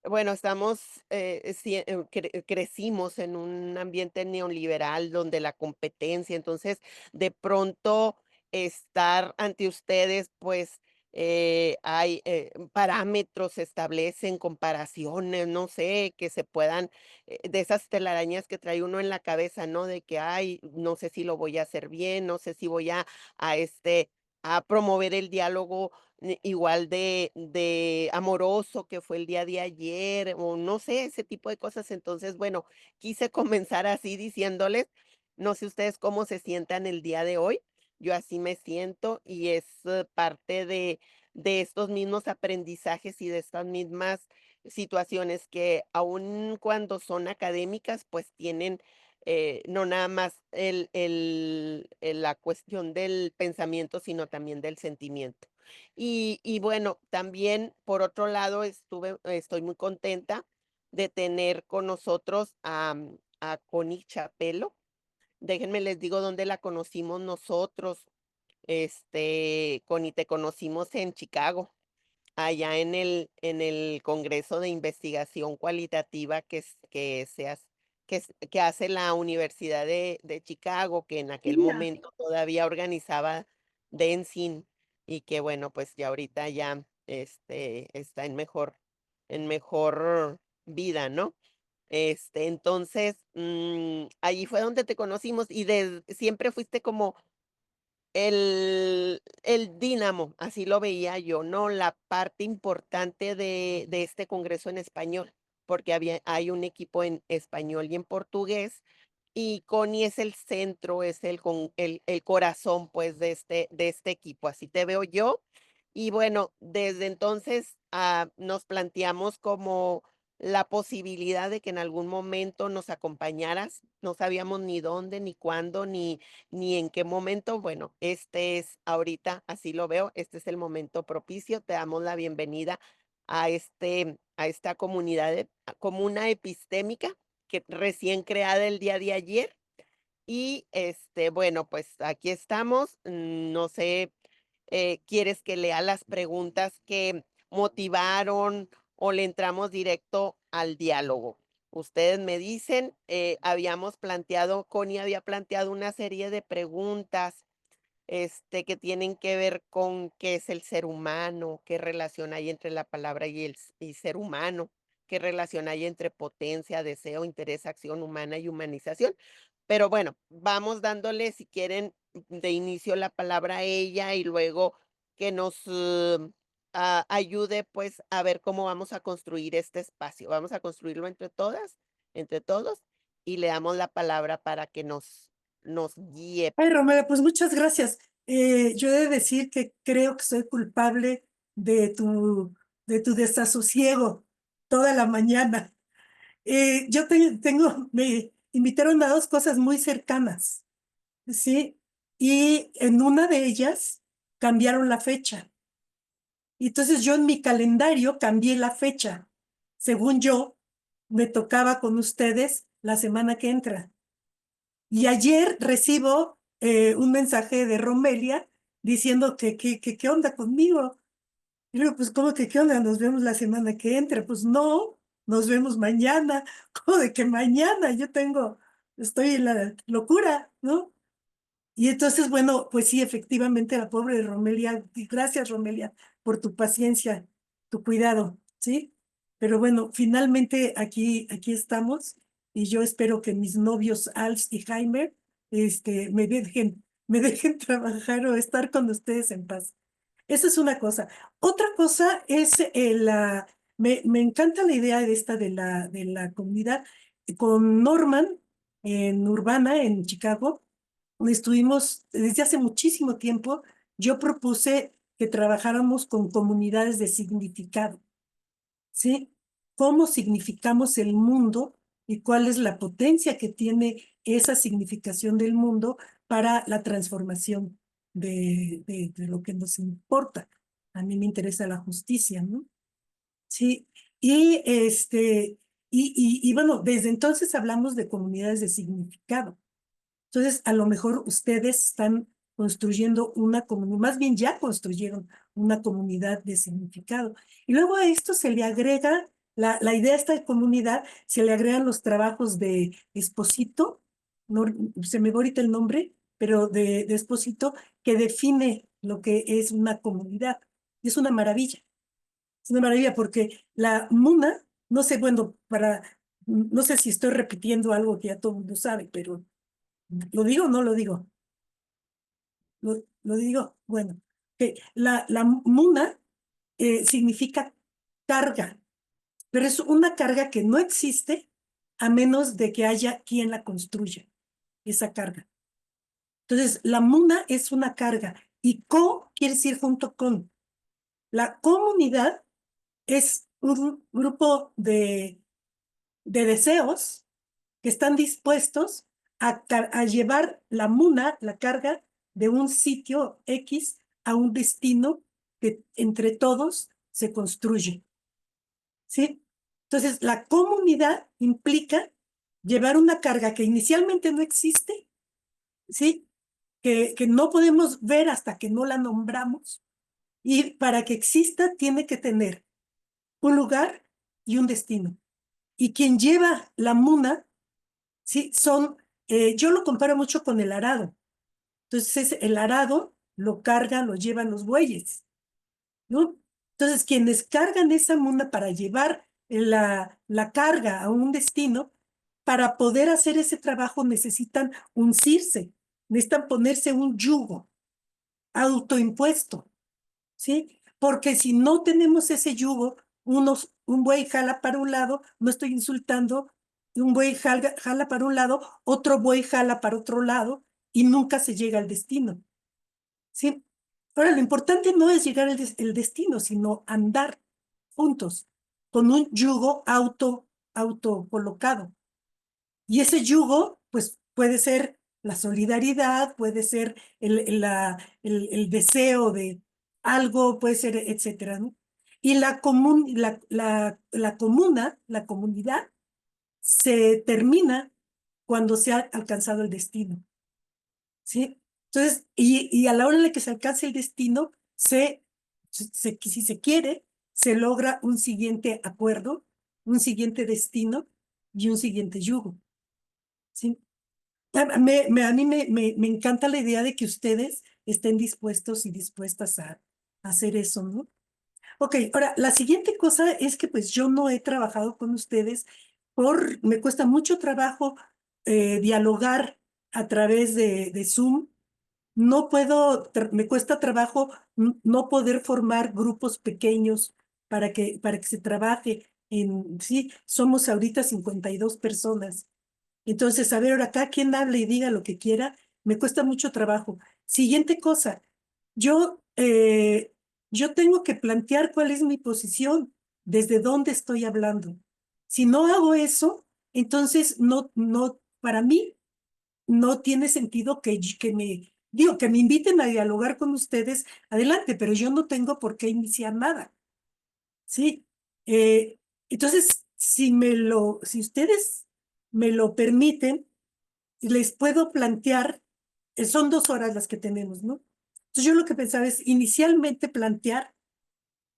Bueno, estamos, crecimos en un ambiente neoliberal donde la competencia, entonces, de pronto estar ante ustedes, pues, hay, parámetros, se establecen comparaciones, no sé, que se puedan, de esas telarañas que trae uno en la cabeza, ¿no? De que, ay, no sé si lo voy a hacer bien, no sé si voy a promover el diálogo igual de amoroso que fue el día de ayer, o no sé, ese tipo de cosas. Entonces, bueno, quise comenzar así diciéndoles, no sé ustedes cómo se sientan el día de hoy, yo así me siento y es parte de estos mismos aprendizajes y de estas mismas situaciones que aun cuando son académicas, pues tienen no nada más la cuestión del pensamiento, sino también del sentimiento. Y bueno, también por otro lado estoy muy contenta de tener con nosotros a Connie Chapelo. Déjenme les digo dónde la conocimos nosotros. Connie, te conocimos en Chicago, allá en el Congreso de Investigación Cualitativa que hace la Universidad de Chicago, que en aquel Mira, momento todavía organizaba Denzin, y que bueno, pues ya ahorita ya, está en mejor vida, ¿no? Entonces, allí fue donde te conocimos y siempre fuiste como el dínamo, así lo veía yo, ¿no? La parte importante de este congreso en español, porque hay un equipo en español y en portugués, y Connie es el centro, es el corazón, pues, de este equipo, así te veo yo. Y bueno, desde entonces, nos planteamos como la posibilidad de que en algún momento nos acompañaras. No sabíamos ni dónde, ni cuándo, ni en qué momento. Bueno, este es ahorita, así lo veo, este es el momento propicio. Te damos la bienvenida a esta comuna epistémica que recién creada el día de ayer. Y bueno, pues aquí estamos. No sé, ¿quieres que lea las preguntas que motivaron o le entramos directo al diálogo? Ustedes me dicen, Connie había planteado una serie de preguntas, que tienen que ver con qué es el ser humano, qué relación hay entre la palabra y ser humano, qué relación hay entre potencia, deseo, interés, acción humana y humanización. Pero bueno, vamos dándole, si quieren, de inicio la palabra a ella y luego que nos ayude pues a ver cómo vamos a construir este espacio. Vamos a construirlo entre todas, entre todos, y le damos la palabra para que nos guíe. ay, Romero, pues muchas gracias. Yo he de decir que creo que soy culpable de tu desasosiego toda la mañana. Me invitaron a dos cosas muy cercanas, ¿sí? Y en una de ellas cambiaron la fecha. Y entonces yo en mi calendario cambié la fecha. Según yo, me tocaba con ustedes la semana que entra. Y ayer recibo un mensaje de Romelia diciendo que qué onda conmigo. Y digo, pues, ¿cómo que qué onda? Nos vemos la semana que entra. Pues no, nos vemos mañana. ¿Cómo de que mañana? Estoy en la locura, ¿no? Y entonces, bueno, pues sí, efectivamente, la pobre Romelia, y gracias, Romelia, por tu paciencia, tu cuidado, ¿sí? Pero bueno, finalmente aquí estamos y yo espero que mis novios Alf y Jaime, me dejen trabajar o estar con ustedes en paz. Esa es una cosa. Otra cosa es me encanta la idea de esta de la comunidad. Con Norman en Urbana, en Chicago, estuvimos desde hace muchísimo tiempo. Yo propuse que trabajáramos con comunidades de significado, ¿sí? ¿Cómo significamos el mundo y cuál es la potencia que tiene esa significación del mundo para la transformación de lo que nos importa? A mí me interesa la justicia, ¿no? Sí, y bueno, desde entonces hablamos de comunidades de significado. Entonces, a lo mejor ustedes están construyendo una comunidad, más bien ya construyeron una comunidad de significado. Y luego a esto se le agrega La idea de esta comunidad, se le agregan los trabajos de Esposito, no, se me va ahorita el nombre, pero de Esposito, que define lo que es una comunidad. Es una maravilla. Es una maravilla porque la MUNA, no sé, bueno, no sé si estoy repitiendo algo que ya todo el mundo sabe, pero ¿lo digo o no lo digo? Lo digo, bueno, que la MUNA significa carga, pero es una carga que no existe a menos de que haya quien la construya, esa carga. Entonces, la MUNA es una carga y quiere decir junto con. La comunidad es un grupo de deseos que están dispuestos a llevar la MUNA, la carga, de un sitio X a un destino que entre todos se construye. ¿Sí? Entonces, la comunidad implica llevar una carga que inicialmente no existe, ¿sí? Que no podemos ver hasta que no la nombramos, y para que exista tiene que tener un lugar y un destino. Y quien lleva la muna, ¿sí? Yo lo comparo mucho con el arado. Entonces, el arado lo cargan, lo llevan los bueyes, ¿no? Entonces, quienes cargan esa muna para llevar la carga a un destino, para poder hacer ese trabajo necesitan uncirse, necesitan ponerse un yugo autoimpuesto, ¿sí? Porque si no tenemos ese yugo, un buey jala para un lado, no estoy insultando, un buey jala para un lado, otro buey jala para otro lado y nunca se llega al destino, ¿sí? Ahora, lo importante no es llegar al destino, sino andar juntos con un yugo auto colocado. Y ese yugo, pues puede ser la solidaridad, puede ser el deseo de algo, puede ser, etcétera, ¿no? Y la comuna, la comunidad, se termina cuando se ha alcanzado el destino, ¿sí? Entonces, y a la hora en la que se alcance el destino, si se quiere, se logra un siguiente acuerdo, un siguiente destino y un siguiente yugo, ¿sí? A mí me encanta la idea de que ustedes estén dispuestos y dispuestas a hacer eso, ¿no? Ok, ahora, la siguiente cosa es que pues yo no he trabajado con ustedes me cuesta mucho trabajo dialogar a través de Zoom. No puedo, me cuesta trabajo no poder formar grupos pequeños para que se trabaje sí, somos ahorita 52 personas. Entonces, a ver, ahora acá quien hable y diga lo que quiera, me cuesta mucho trabajo. Siguiente cosa, yo tengo que plantear cuál es mi posición, desde dónde estoy hablando. Si no hago eso, entonces para mí no tiene sentido que me inviten a dialogar con ustedes, adelante, pero yo no tengo por qué iniciar nada, ¿sí? Entonces, si ustedes me lo permiten, les puedo plantear, son 2 horas las que tenemos, ¿no? Entonces yo lo que pensaba es inicialmente plantear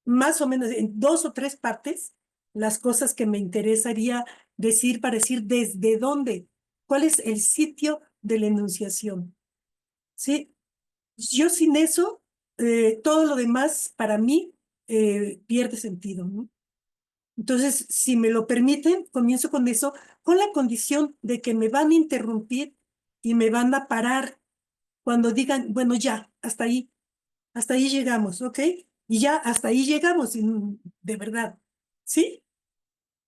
más o menos en 2 o 3 partes las cosas que me interesaría decir para decir desde dónde, cuál es el sitio de la enunciación, ¿sí? Yo sin eso, todo lo demás para mí pierde sentido, ¿no? Entonces, si me lo permiten, comienzo con eso, con la condición de que me van a interrumpir y me van a parar cuando digan, bueno, ya, hasta ahí llegamos, ¿ok? Y ya, hasta ahí llegamos, de verdad, ¿sí?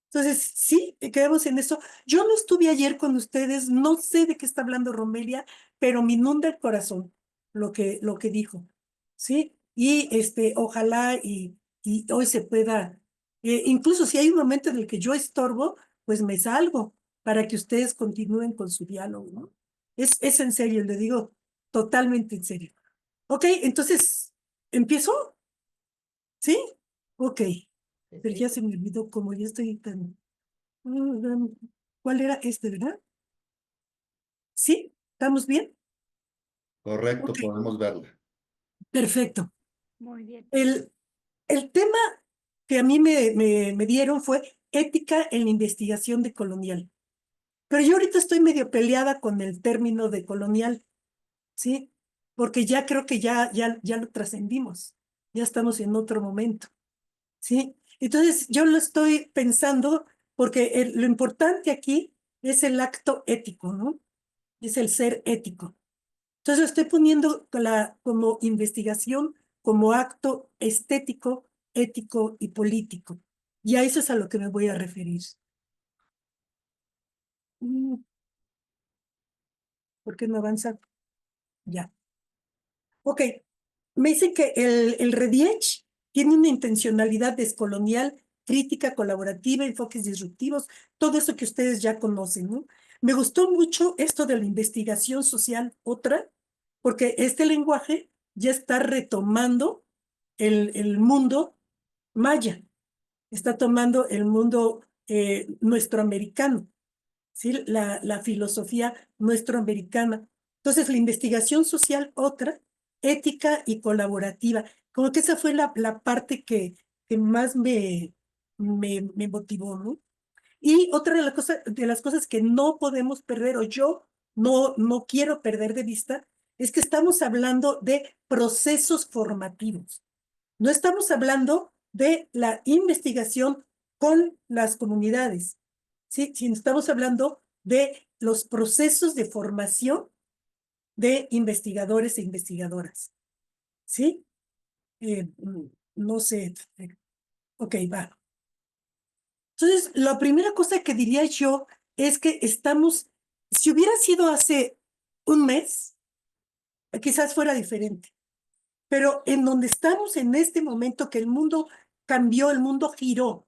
Entonces, sí, quedamos en eso. Yo no estuve ayer con ustedes, no sé de qué está hablando Romelia, pero me inunda el corazón lo que dijo, ¿sí? Y ojalá y hoy se pueda, incluso si hay un momento en el que yo estorbo, pues me salgo para que ustedes continúen con su diálogo, ¿no? Es en serio, le digo totalmente en serio. Ok, entonces, ¿empiezo? ¿Sí? Ok, pero ya Perfecto. se me olvidó como ya estoy tan... ¿Cuál era verdad? ¿Sí? ¿Estamos bien? Correcto, Ok, podemos verla. perfecto. Muy bien. El tema que a mí me dieron fue ética en la investigación de colonial. Pero yo ahorita estoy medio peleada con el término de colonial, ¿sí? Porque ya creo que ya lo trascendimos, ya estamos en otro momento, ¿sí? Entonces yo lo estoy pensando porque lo importante aquí es el acto ético, ¿no? Es el ser ético. Entonces lo estoy poniendo como investigación, como acto estético, ético y político. Y a eso es a lo que me voy a referir. ¿Por qué no avanza? Ya. Ok. Me dicen que el Rediech tiene una intencionalidad descolonial, crítica, colaborativa, enfoques disruptivos, todo eso que ustedes ya conocen, ¿no? Me gustó mucho esto de la investigación social, otra, porque este lenguaje ya está retomando el mundo maya, está tomando el mundo nuestro americano. ¿Sí? La filosofía nuestroamericana. Entonces, la investigación social, otra, ética y colaborativa. Como que esa fue la parte que más me motivó, ¿no? Y otra de las cosas que no podemos perder, o yo no quiero perder de vista, es que estamos hablando de procesos formativos. No estamos hablando de la investigación con las comunidades, ¿sí? Sino estamos hablando de los procesos de formación de investigadores e investigadoras, ¿sí? No sé. Ok, va. Entonces, la primera cosa que diría yo es que si hubiera sido hace un mes, quizás fuera diferente. Pero en donde estamos en este momento que el mundo cambió, el mundo giró,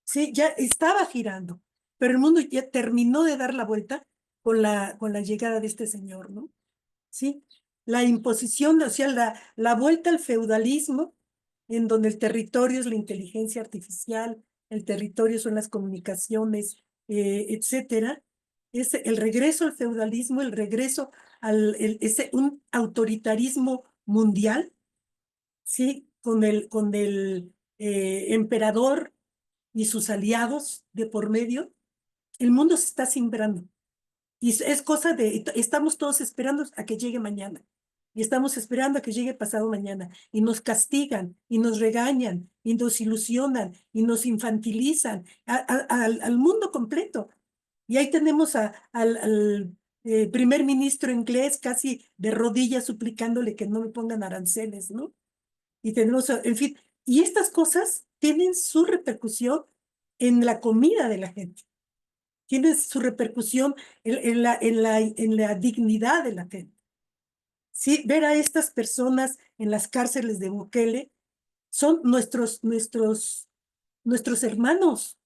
¿sí? Ya estaba girando, pero el mundo ya terminó de dar la vuelta con la llegada de este señor, ¿no? ¿Sí? La imposición, o sea, la vuelta al feudalismo, en donde el territorio es la inteligencia artificial, el territorio son las comunicaciones, etcétera, es el regreso al feudalismo, el regreso un autoritarismo mundial, ¿sí? Con el emperador y sus aliados de por medio, el mundo se está simbrando. Y es cosa estamos todos esperando a que llegue mañana. Y estamos esperando a que llegue pasado mañana. Y nos castigan, y nos regañan, y nos ilusionan, y nos infantilizan al mundo completo. Y ahí tenemos al primer ministro inglés casi de rodillas suplicándole que no me pongan aranceles, ¿no? Y tenemos, en fin, y estas cosas tienen su repercusión en la comida de la gente, tienen su repercusión en la dignidad de la gente. Sí, ver a estas personas en las cárceles de Bukele son nuestros hermanos,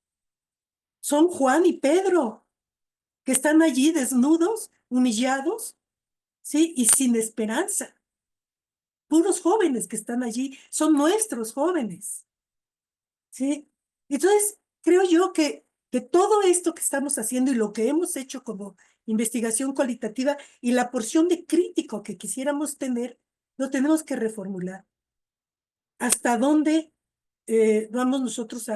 son Juan y Pedro, que están allí desnudos, humillados, sí, y sin esperanza. Puros jóvenes que están allí, son nuestros jóvenes. ¿Sí? Entonces, creo yo que todo esto que estamos haciendo y lo que hemos hecho como investigación cualitativa y la porción de crítico que quisiéramos tener, lo tenemos que reformular. ¿Hasta dónde vamos nosotros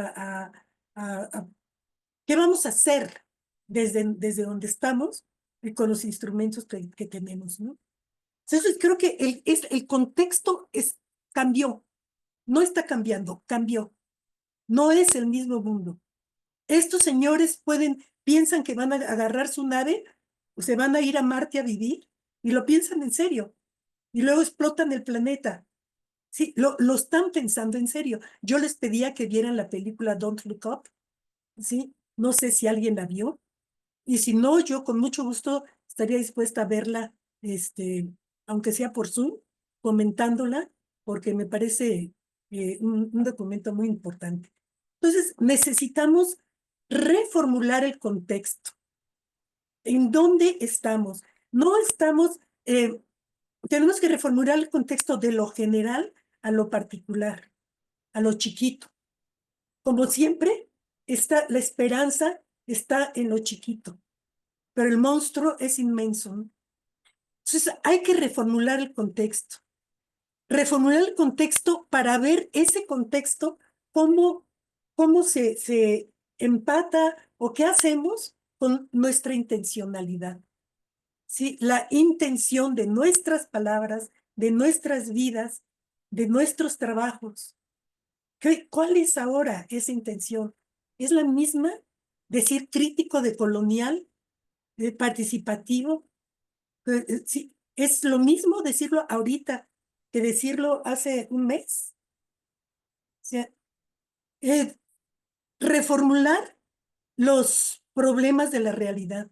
qué vamos a hacer desde donde estamos y con los instrumentos que tenemos, ¿no? Entonces, creo que el contexto cambió, no está cambiando, cambió. No es el mismo mundo. Estos señores piensan que van a agarrar su nave o se van a ir a Marte a vivir y lo piensan en serio. Y luego explotan el planeta. Sí, lo están pensando en serio. Yo les pedía que vieran la película Don't Look Up. Sí, no sé si alguien la vio. Y si no, yo con mucho gusto estaría dispuesta a verla, aunque sea por Zoom, comentándola, porque me parece un documento muy importante. Entonces, necesitamos reformular el contexto. ¿En dónde estamos? No estamos, tenemos que reformular el contexto de lo general a lo particular, a lo chiquito. Como siempre, la esperanza está en lo chiquito, pero el monstruo es inmenso, ¿no? Entonces, hay que reformular el contexto. Reformular el contexto para ver ese contexto, cómo se empata o qué hacemos con nuestra intencionalidad. ¿Sí? La intención de nuestras palabras, de nuestras vidas, de nuestros trabajos. ¿Cuál es ahora esa intención? ¿Es la misma? Decir crítico de colonial, de participativo. Sí, es lo mismo decirlo ahorita que decirlo hace un mes. O sea, reformular los problemas de la realidad.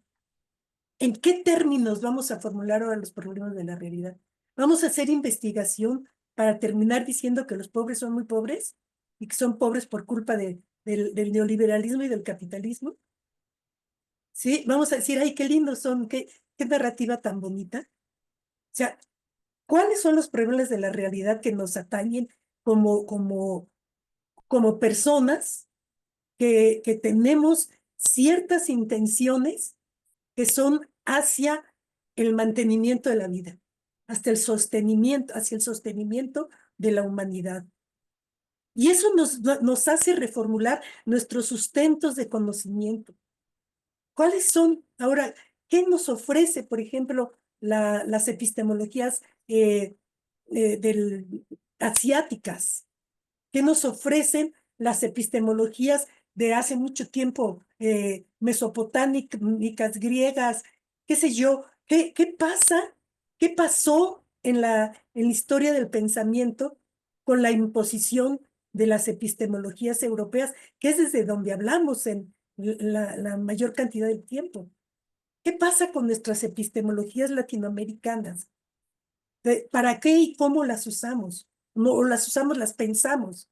¿En qué términos vamos a formular ahora los problemas de la realidad? ¿Vamos a hacer investigación para terminar diciendo que los pobres son muy pobres y que son pobres por culpa del neoliberalismo y del capitalismo? ¿Sí? Vamos a decir, ay, qué lindos son, qué narrativa tan bonita. O sea, ¿cuáles son los problemas de la realidad que nos atañen como personas que tenemos ciertas intenciones que son hacia el mantenimiento de la vida, hacia el sostenimiento de la humanidad? Y eso nos hace reformular nuestros sustentos de conocimiento. ¿Cuáles son ahora? ¿Qué nos ofrece, por ejemplo, las epistemologías asiáticas? ¿Qué nos ofrecen las epistemologías de hace mucho tiempo, mesopotámicas, griegas, qué sé yo? ¿Qué pasa? ¿Qué pasó en la historia del pensamiento con la imposición de las epistemologías europeas, que es desde donde hablamos en la mayor cantidad del tiempo? ¿Qué pasa con nuestras epistemologías latinoamericanas? ¿Para qué y cómo las usamos? No las usamos, las pensamos.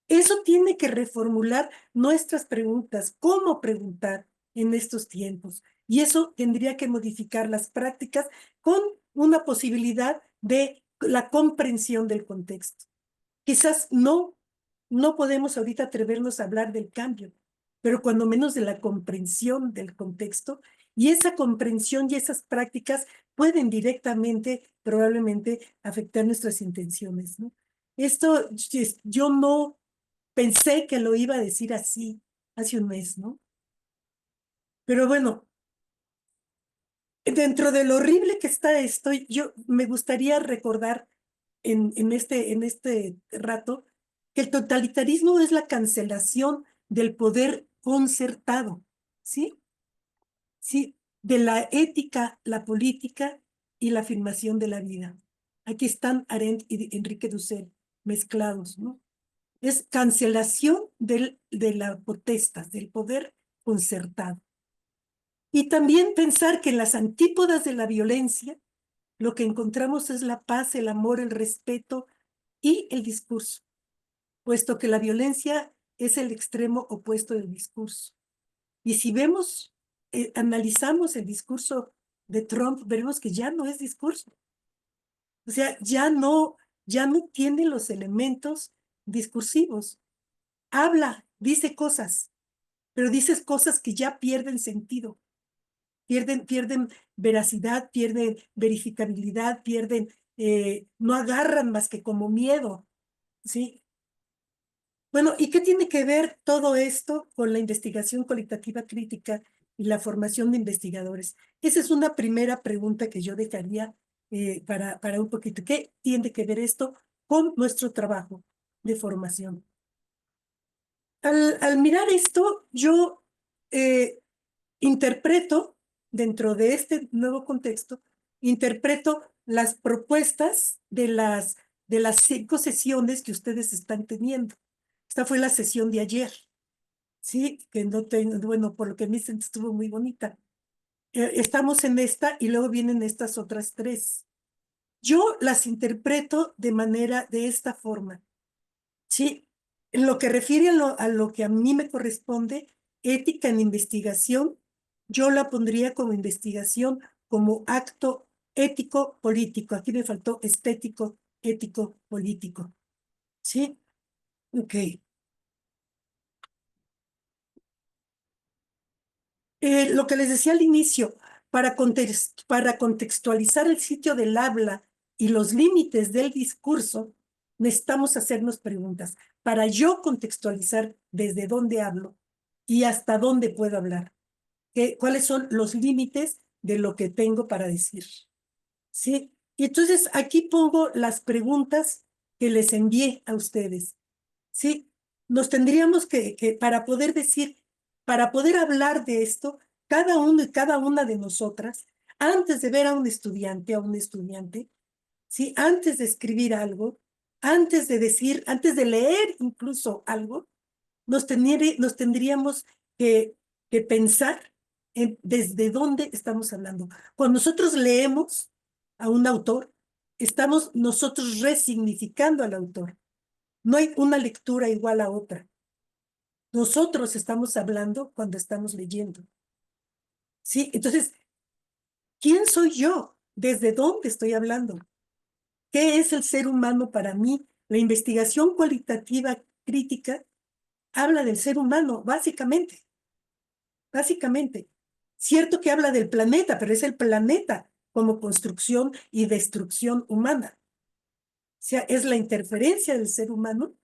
Eso tiene que reformular nuestras preguntas, cómo preguntar en estos tiempos. Y eso tendría que modificar las prácticas con una posibilidad de la comprensión del contexto. Quizás no podemos ahorita atrevernos a hablar del cambio, pero cuando menos de la comprensión del contexto, y esa comprensión y esas prácticas pueden directamente, probablemente, afectar nuestras intenciones, ¿no? Esto, yo no pensé que lo iba a decir así hace un mes, ¿no? Pero bueno, dentro de lo horrible que está esto, yo me gustaría recordar en este rato que el totalitarismo es la cancelación del poder concertado, ¿sí? Sí, de la ética, la política y la afirmación de la vida. Aquí están Arendt y Enrique Dussel mezclados, ¿no? Es cancelación de la potestad, del poder concertado. Y también pensar que en las antípodas de la violencia, lo que encontramos es la paz, el amor, el respeto y el discurso, puesto que la violencia es el extremo opuesto del discurso. Y si analizamos el discurso de Trump, veremos que ya no es discurso. O sea, ya no tiene los elementos discursivos. Habla, dice cosas, pero dices cosas que ya pierden sentido, pierden veracidad, pierden verificabilidad, no agarran más que como miedo, ¿sí? Bueno, ¿y qué tiene que ver todo esto con la investigación cualitativa crítica y la formación de investigadores? Esa es una primera pregunta que yo dejaría para un poquito. ¿Qué tiene que ver esto con nuestro trabajo de formación? Al mirar esto, yo interpreto, dentro de este nuevo contexto, interpreto las propuestas de las 5 sesiones que ustedes están teniendo. Esta fue la sesión de ayer, ¿sí? Que no tengo, bueno, por lo que me dicen, estuvo muy bonita. Estamos en esta y luego vienen estas otras 3. Yo las interpreto de esta forma, ¿sí? En lo que refiere a lo que a mí me corresponde, ética en investigación, yo la pondría como investigación, como acto ético político. Aquí me faltó estético, ético, político. ¿Sí? Ok. Lo que les decía al inicio, para contextualizar el sitio del habla y los límites del discurso, necesitamos hacernos preguntas. Para yo contextualizar desde dónde hablo, y hasta dónde puedo hablar. ¿Cuáles son los límites de lo que tengo para decir? ¿Sí? Y entonces aquí pongo las preguntas que les envié a ustedes. ¿Sí? Nos tendríamos que para poder decir, para poder hablar de esto, cada uno y cada una de nosotras, antes de ver a un estudiante, ¿sí? Antes de escribir algo, antes de decir, antes de leer incluso algo, nos tendríamos que pensar en desde dónde estamos hablando. Cuando nosotros leemos a un autor, estamos nosotros resignificando al autor. No hay una lectura igual a otra. Nosotros estamos hablando cuando estamos leyendo. ¿Sí? Entonces, ¿quién soy yo? ¿Desde dónde estoy hablando? ¿Qué es el ser humano para mí? La investigación cualitativa crítica habla del ser humano, básicamente. Básicamente. Cierto que habla del planeta, pero es el planeta como construcción y destrucción humana. O sea, es la interferencia del ser humano,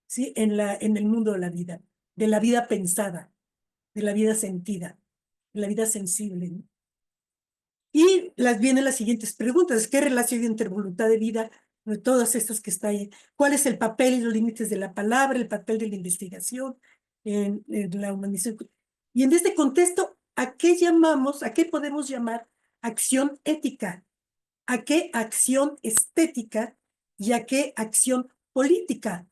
¿sí? En el mundo de la vida pensada, de la vida sentida, de la vida sensible, ¿no? Y vienen las siguientes preguntas. ¿Qué relación hay entre voluntad de vida, de todas estas que está ahí? ¿Cuál es el papel y los límites de la palabra, el papel de la investigación en la humanización? Y en este contexto, ¿a qué podemos llamar acción ética? ¿A qué acción estética y a qué acción política?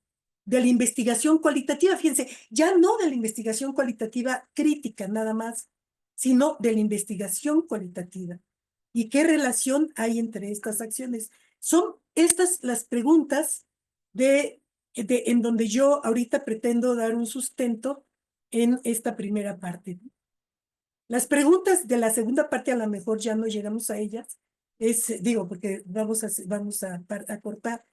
De la investigación cualitativa, fíjense, ya no de la investigación cualitativa crítica nada más, sino de la investigación cualitativa. ¿Y qué relación hay entre estas acciones? Son estas las preguntas en donde yo ahorita pretendo dar un sustento en esta primera parte. Las preguntas de la segunda parte a lo mejor ya no llegamos a ellas, digo, porque vamos a cortar,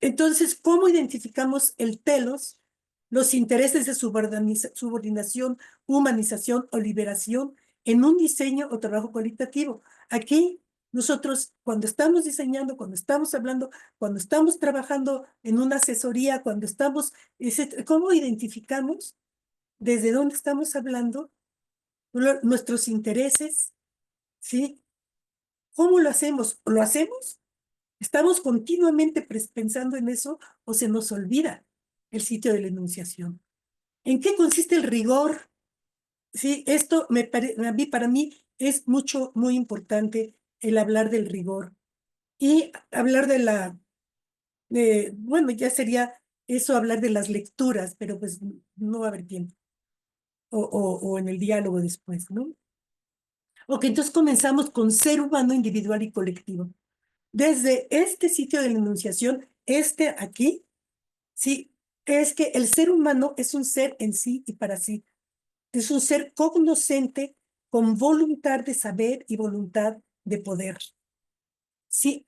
entonces, ¿cómo identificamos el telos, los intereses de subordinación, humanización o liberación en un diseño o trabajo cualitativo? Aquí, nosotros, cuando estamos diseñando, cuando estamos hablando, cuando estamos trabajando en una asesoría, ¿cómo identificamos desde dónde estamos hablando nuestros intereses? ¿Sí? ¿Cómo lo hacemos? ¿Lo hacemos? ¿Estamos continuamente pensando en eso o se nos olvida el sitio de la enunciación? ¿En qué consiste el rigor? Sí, esto para mí es muy importante el hablar del rigor y hablar bueno, ya sería eso hablar de las lecturas, pero pues no va a haber tiempo, o en el diálogo después, ¿no? Ok, entonces comenzamos con ser humano individual y colectivo. Desde este sitio de la enunciación, aquí, sí, es que el ser humano es un ser en sí y para sí. Es un ser cognoscente con voluntad de saber y voluntad de poder. Sí,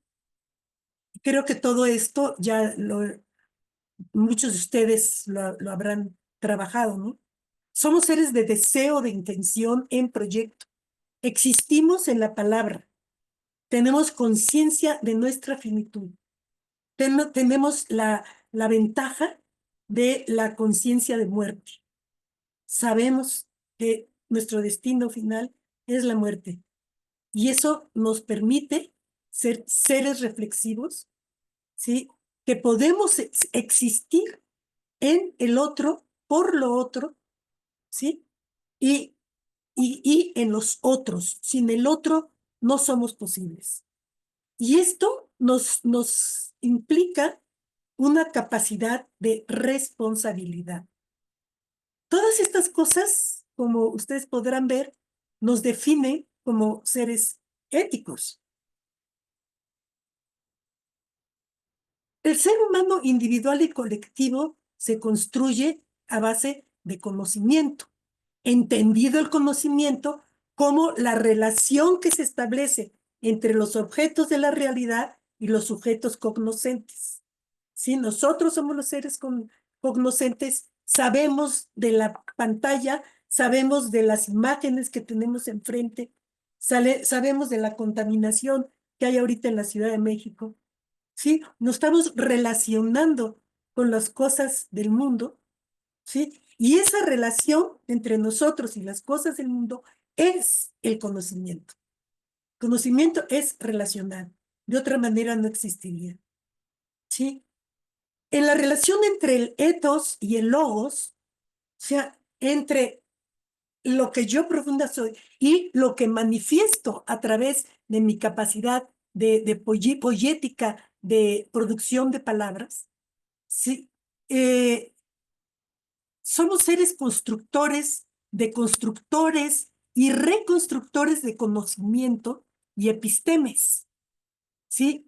creo que todo esto muchos de ustedes lo habrán trabajado, ¿no? Somos seres de deseo, de intención, en proyecto. Existimos en la palabra. Tenemos conciencia de nuestra finitud. Tenemos la ventaja de la conciencia de muerte. Sabemos que nuestro destino final es la muerte. Y eso nos permite ser seres reflexivos, ¿sí? Que podemos existir en el otro, por lo otro, ¿sí? Y, y en los otros. Sin el otro no somos posibles. Y esto nos implica una capacidad de responsabilidad. Todas estas cosas, como ustedes podrán ver, nos definen como seres éticos. El ser humano individual y colectivo se construye a base de conocimiento, entendido el conocimiento como la relación que se establece entre los objetos de la realidad y los sujetos cognoscentes. Si nosotros somos los seres cognoscentes, sabemos de la pantalla, sabemos de las imágenes que tenemos enfrente, sabemos de la contaminación que hay ahorita en la Ciudad de México. ¿Sí? Nos estamos relacionando con las cosas del mundo, ¿sí? Y esa relación entre nosotros y las cosas del mundo es el conocimiento. Conocimiento es relacional. De otra manera no existiría. ¿Sí? En la relación entre el ethos y el logos, o sea, entre lo que yo profunda soy y lo que manifiesto a través de mi capacidad de poética, de producción de palabras, ¿sí? Somos seres constructores, deconstructores y reconstructores de conocimiento y epistemes, ¿sí?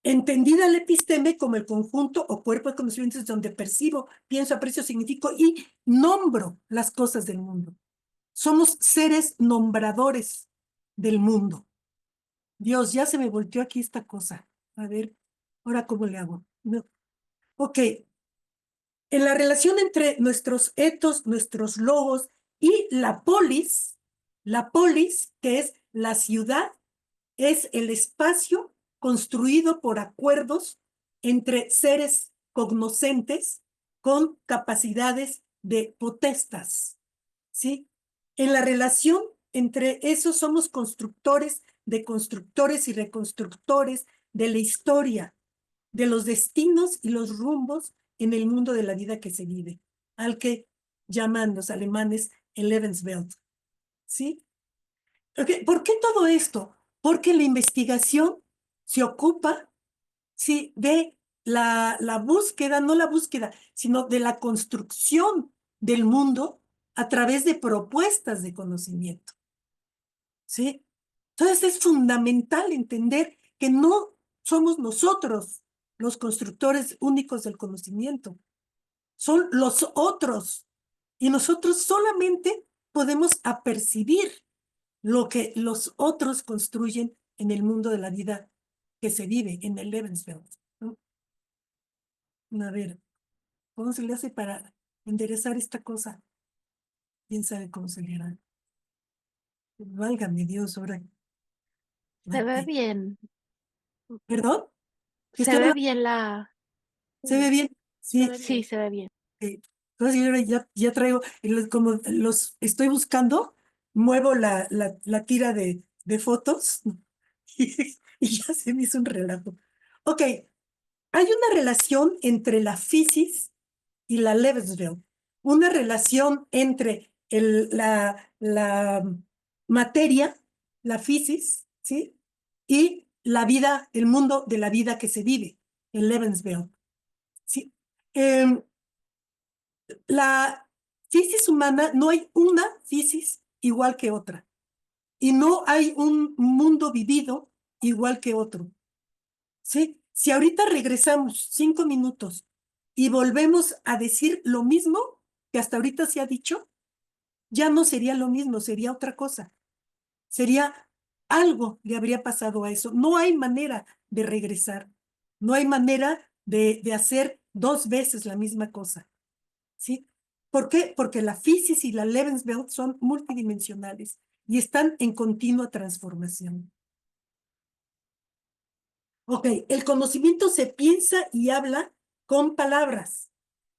Entendida la episteme como el conjunto o cuerpo de conocimientos donde percibo, pienso, aprecio, significo y nombro las cosas del mundo. Somos seres nombradores del mundo. Dios, ya se me volteó aquí esta cosa. A ver, ahora cómo le hago. No. Ok, en la relación entre nuestros etos, nuestros logos y la polis, que es la ciudad, es el espacio construido por acuerdos entre seres cognoscentes con capacidades de potestas, ¿sí? En la relación entre esos somos constructores de constructores y reconstructores de la historia, de los destinos y los rumbos en el mundo de la vida que se vive, al que llaman los alemanes el Lebenswelt, ¿sí? Okay. ¿Por qué todo esto? Porque la investigación se ocupa, sí, de la búsqueda, no la búsqueda, sino de la construcción del mundo a través de propuestas de conocimiento, ¿sí? Entonces es fundamental entender que no somos nosotros los constructores únicos del conocimiento, son los otros, y nosotros solamente podemos apercibir lo que los otros construyen en el mundo de la vida que se vive, en el Lebenswelt, ¿no? A ver, ¿cómo se le hace para enderezar esta cosa? ¿Quién sabe cómo se le hará? Válgame Dios, ahora. Se ve Mate. bien, ¿Perdón? ¿Qué se estoy ve hablando? bien la... ¿Se ve bien? Sí. Sí, se ve bien. Entonces yo ahora ya traigo, como los estoy buscando, muevo la tira de fotos y ya se me hizo un relajo. Ok, hay una relación entre la physis y la Lebenswelt, una relación entre la materia, la physis, ¿sí? Y la vida, el mundo de la vida que se vive, el Lebenswelt, ¿sí? La physis humana, no hay una physis igual que otra, y no hay un mundo vivido igual que otro. ¿Sí? Si ahorita regresamos 5 minutos y volvemos a decir lo mismo que hasta ahorita se ha dicho, ya no sería lo mismo, sería otra cosa. Sería algo le habría pasado a eso. No hay manera de regresar. No hay manera de hacer 2 veces la misma cosa. ¿Sí? ¿Por qué? Porque la physis y la Lebenswelt son multidimensionales y están en continua transformación. Ok, el conocimiento se piensa y habla con palabras.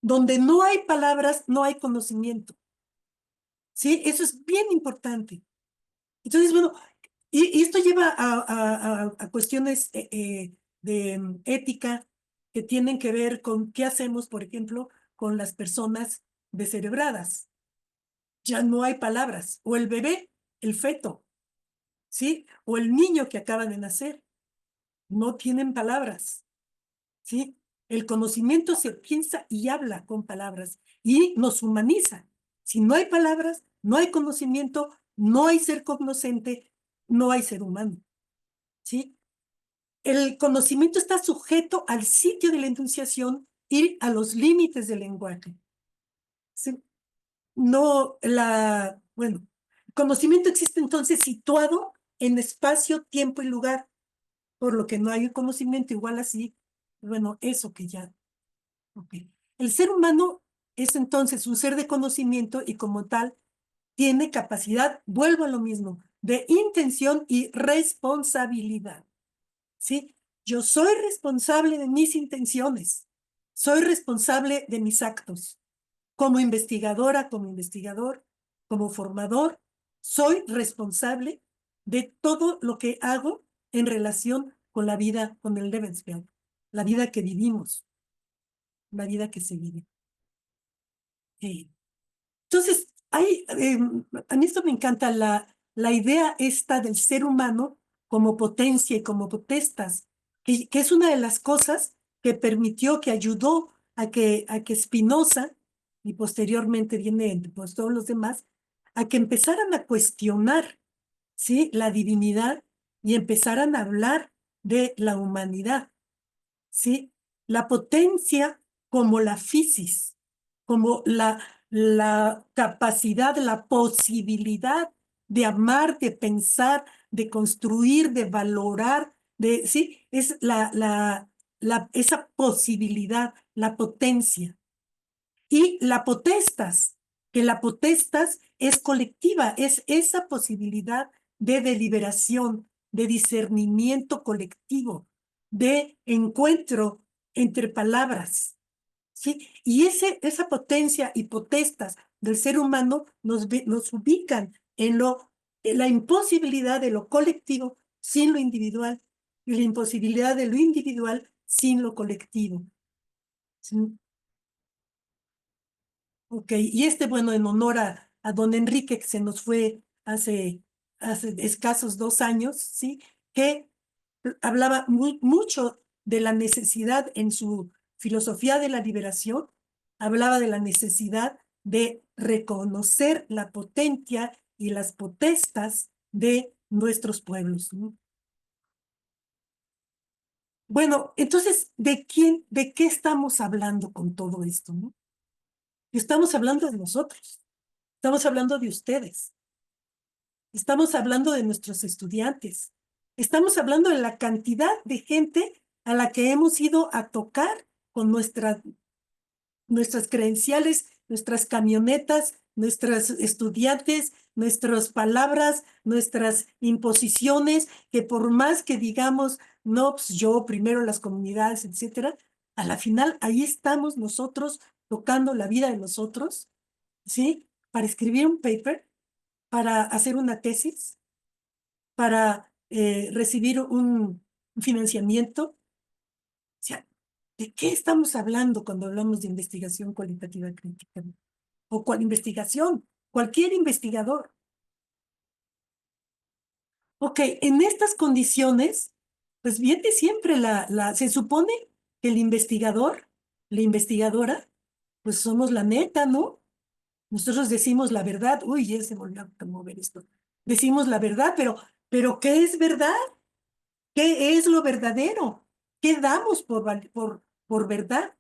Donde no hay palabras, no hay conocimiento. ¿Sí? Eso es bien importante. Entonces, bueno, y esto lleva a cuestiones de ética que tienen que ver con qué hacemos, por ejemplo, con las personas descerebradas. Ya no hay palabras. O el bebé, el feto, ¿sí? O el niño que acaba de nacer. No tienen palabras. ¿Sí? El conocimiento se piensa y habla con palabras y nos humaniza. Si no hay palabras, no hay conocimiento, no hay ser cognoscente, no hay ser humano. ¿Sí? El conocimiento está sujeto al sitio de la enunciación y a los límites del lenguaje. ¿Sí? No, bueno, el conocimiento existe entonces situado en espacio, tiempo y lugar, por lo que no hay un conocimiento igual así, bueno, eso que ya. Okay. El ser humano es entonces un ser de conocimiento y como tal tiene capacidad, vuelvo a lo mismo, de intención y responsabilidad. ¿Sí? Yo soy responsable de mis intenciones, soy responsable de mis actos. como investigadora, como investigador, como formador, soy responsable de todo lo que hago en relación con la vida, con el Lebenswelt, la vida que vivimos, la vida que se vive. Entonces, a mí esto me encanta, la idea esta del ser humano como potencia y como potestas, que es una de las cosas que permitió, que ayudó a que Spinoza, y posteriormente viene pues, todos los demás, a que empezaran a cuestionar, ¿sí?, la divinidad y empezaran a hablar de la humanidad, ¿sí? La potencia como la physis, como la capacidad, la posibilidad de amar, de pensar, de construir, de valorar, ¿sí? Es esa posibilidad, la potencia. Y la potestas, que la potestas es colectiva, es esa posibilidad de deliberación, de discernimiento colectivo, de encuentro entre palabras, ¿sí? Y esa potencia y potestas del ser humano nos ubican en la imposibilidad de lo colectivo sin lo individual y la imposibilidad de lo individual sin lo colectivo. ¿Sí? Ok, y bueno, en honor a don Enrique, que se nos fue hace escasos 2 años, ¿sí? Que hablaba mucho de la necesidad en su filosofía de la liberación, hablaba de la necesidad de reconocer la potencia y las potestas de nuestros pueblos, ¿no? Bueno, entonces, de qué estamos hablando con todo esto, no? Estamos hablando de nosotros, estamos hablando de ustedes, estamos hablando de nuestros estudiantes, estamos hablando de la cantidad de gente a la que hemos ido a tocar con nuestras credenciales, nuestras camionetas, nuestros estudiantes, nuestras palabras, nuestras imposiciones, que por más que digamos, no, pues yo primero las comunidades, etcétera, a la final ahí estamos nosotros tocando la vida de nosotros, ¿sí? Para escribir un paper, para hacer una tesis, para recibir un financiamiento. O sea, ¿de qué estamos hablando cuando hablamos de investigación cualitativa crítica? O cual investigación, cualquier investigador. Ok, en estas condiciones, pues viene siempre se supone que el investigador, la investigadora, pues somos la neta, ¿no? Nosotros decimos la verdad. Uy, ya se volvió a mover esto. Decimos la verdad, pero ¿qué es verdad? ¿Qué es lo verdadero? ¿Qué damos por verdad?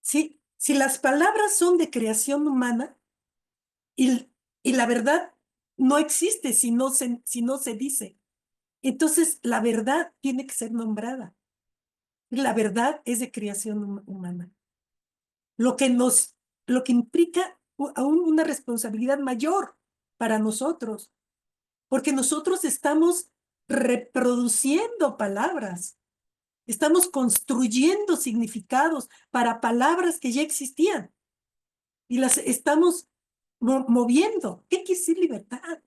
¿Sí? Si las palabras son de creación humana y la verdad no existe si no se dice, entonces la verdad tiene que ser nombrada. La verdad es de creación humana. Lo que implica aún una responsabilidad mayor para nosotros, porque nosotros estamos reproduciendo palabras, estamos construyendo significados para palabras que ya existían y las estamos moviendo. ¿Qué quiere decir libertad?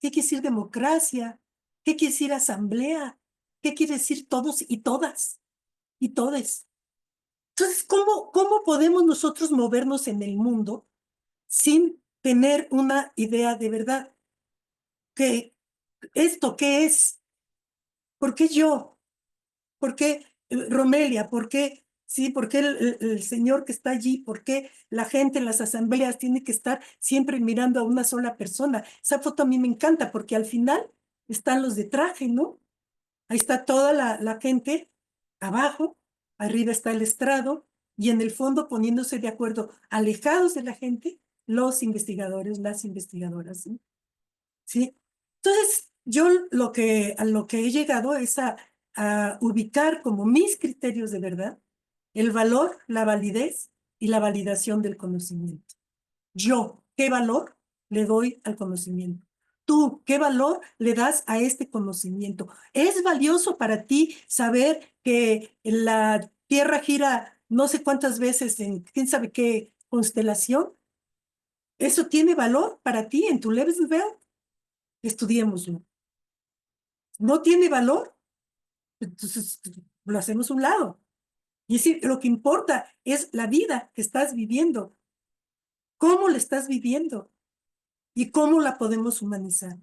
¿Qué quiere decir democracia? ¿Qué quiere decir asamblea? ¿Qué quiere decir todos y todas? Y todes. Entonces, ¿cómo podemos nosotros movernos en el mundo sin tener una idea de verdad? ¿Qué es? ¿Por qué yo? ¿Por qué Romelia? ¿Por qué, sí, por qué el señor que está allí? ¿Por qué la gente en las asambleas tiene que estar siempre mirando a una sola persona? Esa foto a mí me encanta porque al final están los de traje, ¿no? Ahí está toda la gente abajo, arriba está el estrado y en el fondo poniéndose de acuerdo, alejados de la gente, los investigadores, las investigadoras, ¿sí? ¿Sí? Entonces, yo a lo que he llegado es a ubicar como mis criterios de verdad el valor, la validez y la validación del conocimiento. Yo, ¿qué valor le doy al conocimiento? Tú, ¿qué valor le das a este conocimiento? ¿Es valioso para ti saber que la Tierra gira no sé cuántas veces en quién sabe qué constelación, ¿eso tiene valor para ti en tu Lebenswelt? Estudiémoslo. ¿No tiene valor? Entonces lo hacemos a un lado. Y es decir, lo que importa es la vida que estás viviendo. ¿Cómo la estás viviendo? ¿Y cómo la podemos humanizar?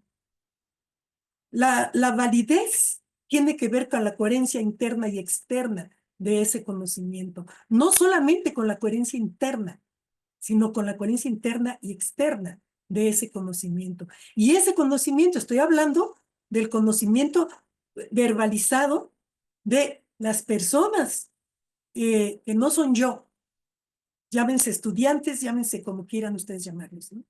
La validez tiene que ver con la coherencia interna y externa de ese conocimiento. No solamente con la coherencia interna, sino con la coherencia interna y externa de ese conocimiento. Y ese conocimiento, estoy hablando del conocimiento verbalizado de las personas que no son yo. Llámense estudiantes, llámense como quieran ustedes llamarlos, ¿no?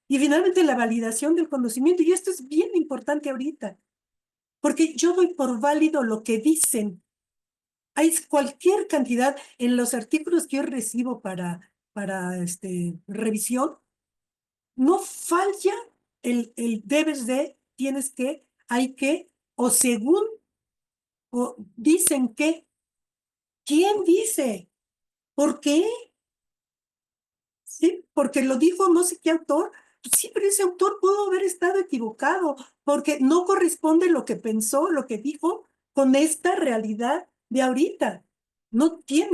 Y finalmente la validación del conocimiento, y esto es bien importante ahorita, porque yo doy por válido lo que dicen. Hay cualquier cantidad en los artículos que yo recibo para revisión, no falla el debes de, tienes que, hay que, o según, o dicen que. ¿Quién dice? ¿Por qué? ¿Sí? Porque lo dijo no sé qué autor. Pues sí, pero ese autor pudo haber estado equivocado, porque no corresponde lo que pensó, lo que dijo, con esta realidad de ahorita. ¿Quién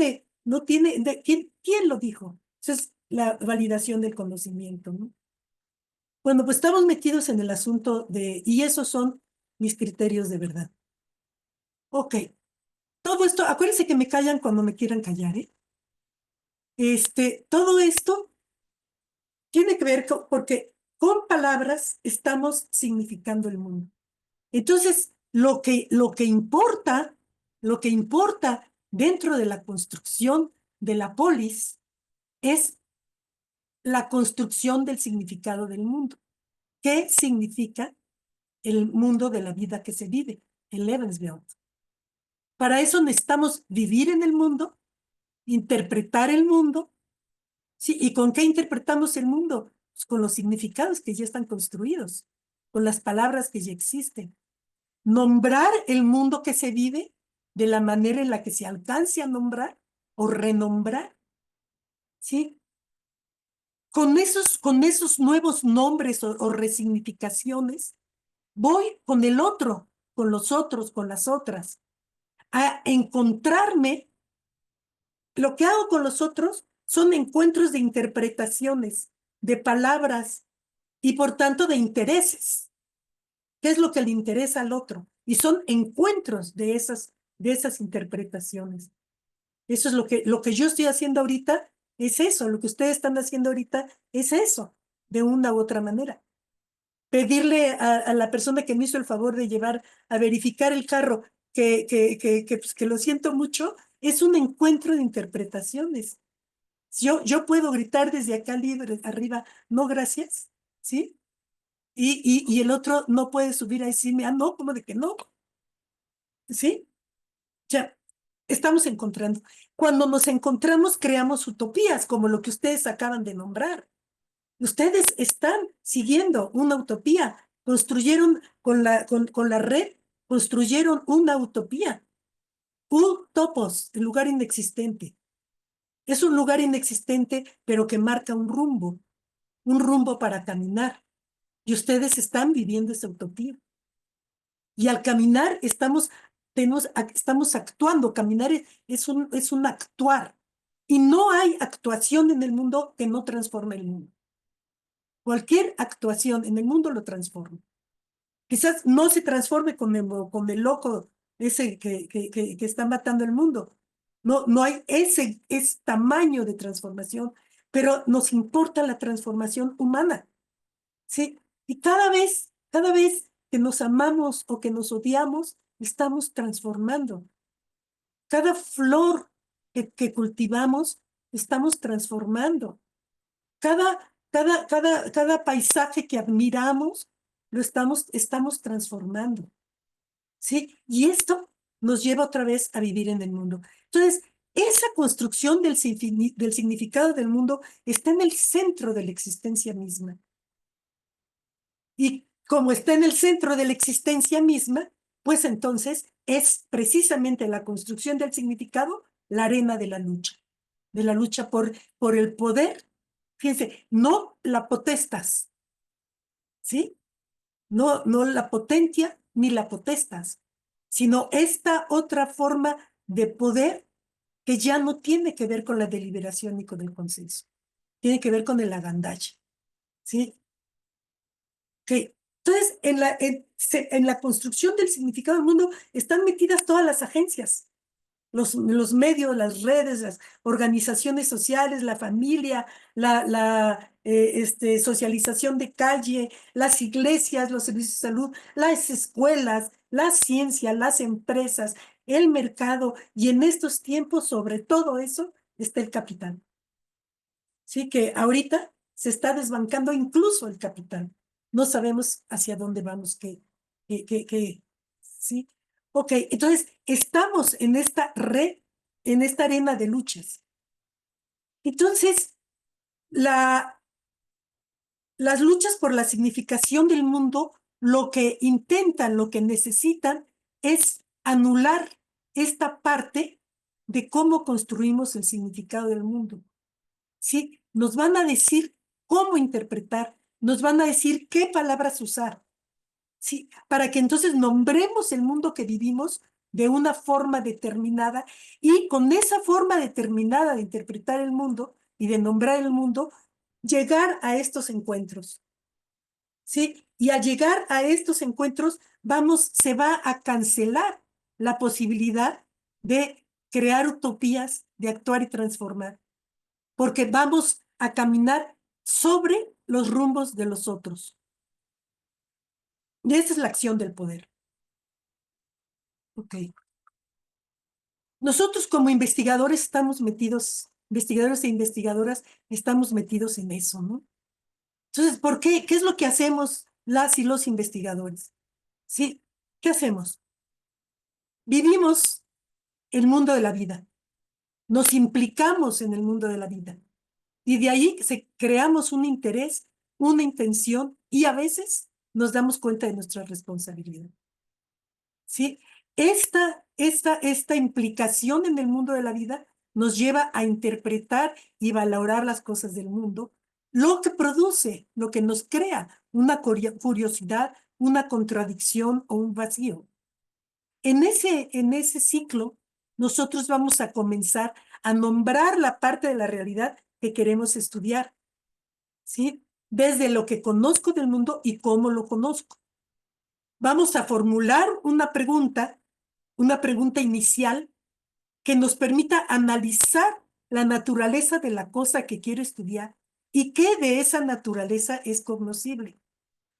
lo dijo? Esa es la validación del conocimiento, ¿no? Bueno, pues estamos metidos en el asunto y esos son mis criterios de verdad. Ok, todo esto, acuérdense que me callan cuando me quieran callar, ¿eh? Todo esto tiene que ver porque con palabras estamos significando el mundo. Entonces, lo que importa dentro de la construcción de la polis es la construcción del significado del mundo. ¿Qué significa el mundo de la vida que se vive? El Lebenswelt. Para eso necesitamos vivir en el mundo, interpretar el mundo. Sí, ¿y con qué interpretamos el mundo? Pues con los significados que ya están construidos, con las palabras que ya existen. Nombrar el mundo que se vive de la manera en la que se alcance a nombrar o renombrar. ¿Sí? Con esos nuevos nombres o resignificaciones, voy con el otro, con los otros, con las otras, a encontrarme. Lo que hago con los otros son encuentros de interpretaciones, de palabras y por tanto de intereses. ¿Qué es lo que le interesa al otro? Y son encuentros de esas interpretaciones. Eso es lo que yo estoy haciendo ahorita, es eso. Lo que ustedes están haciendo ahorita es eso, de una u otra manera. Pedirle a la persona que me hizo el favor de llevar a verificar el carro, pues, que lo siento mucho, es un encuentro de interpretaciones. Yo puedo gritar desde acá libre, arriba, no gracias, ¿sí? Y el otro no puede subir a decirme, no, ¿cómo de que no? ¿Sí? Ya, estamos encontrando. Cuando nos encontramos, creamos utopías, como lo que ustedes acaban de nombrar. Ustedes están siguiendo una utopía, construyeron con la red, construyeron una utopía. Utopos, el lugar inexistente. Es un lugar inexistente, pero que marca un rumbo para caminar. Y ustedes están viviendo esa utopía. Y al caminar estamos actuando. Caminar es un actuar. Y no hay actuación en el mundo que no transforme el mundo. Cualquier actuación en el mundo lo transforma. Quizás no se transforme con el loco ese que está matando el mundo. No hay ese tamaño de transformación, pero nos importa la transformación humana. ¿Sí? Y cada vez que nos amamos o que nos odiamos, estamos transformando. Cada flor que cultivamos, estamos transformando. Cada paisaje que admiramos, estamos transformando. ¿Sí? Y esto nos lleva otra vez a vivir en el mundo. Entonces, esa construcción del significado del mundo está en el centro de la existencia misma. Y como está en el centro de la existencia misma, pues entonces es precisamente la construcción del significado la arena de la lucha. de la lucha por el poder. Fíjense, no la potestas, ¿sí? No, no la potencia ni la potestas, sino esta otra forma de poder que ya no tiene que ver con la deliberación ni con el consenso, tiene que ver con el agandalla, ¿sí? Okay. Entonces, en la construcción del significado del mundo están metidas todas las agencias, los medios, las redes, las organizaciones sociales, la familia, la socialización de calle, las iglesias, los servicios de salud, las escuelas, la ciencia, las empresas, el mercado, y en estos tiempos, sobre todo eso, está el capital. Sí, que ahorita se está desbancando incluso el capital. No sabemos hacia dónde vamos, ¿sí? Ok, entonces estamos en esta red, en esta arena de luchas. Entonces, las luchas por la significación del mundo, lo que intentan, lo que necesitan, es anular esta parte de cómo construimos el significado del mundo. ¿Sí? Nos van a decir cómo interpretar, nos van a decir qué palabras usar, ¿sí? Para que entonces nombremos el mundo que vivimos de una forma determinada, y con esa forma determinada de interpretar el mundo y de nombrar el mundo, llegar a estos encuentros, ¿sí? Y al llegar a estos encuentros, se va a cancelar la posibilidad de crear utopías, de actuar y transformar, porque vamos a caminar sobre los rumbos de los otros. Y esa es la acción del poder. Ok. Nosotros como investigadores estamos metidos, investigadores e investigadoras, estamos metidos en eso, ¿no? Entonces, ¿por qué? ¿Qué es lo que hacemos las y los investigadores? ¿Sí? ¿Qué hacemos? Vivimos el mundo de la vida. Nos implicamos en el mundo de la vida. Y de ahí creamos un interés, una intención, y a veces nos damos cuenta de nuestra responsabilidad. ¿Sí? Esta implicación en el mundo de la vida nos lleva a interpretar y valorar las cosas del mundo, lo que produce, lo que nos crea una curiosidad, una contradicción o un vacío. En ese ciclo, nosotros vamos a comenzar a nombrar la parte de la realidad que queremos estudiar, ¿sí? Desde lo que conozco del mundo y cómo lo conozco. Vamos a formular una pregunta inicial que nos permita analizar la naturaleza de la cosa que quiero estudiar y qué de esa naturaleza es cognoscible.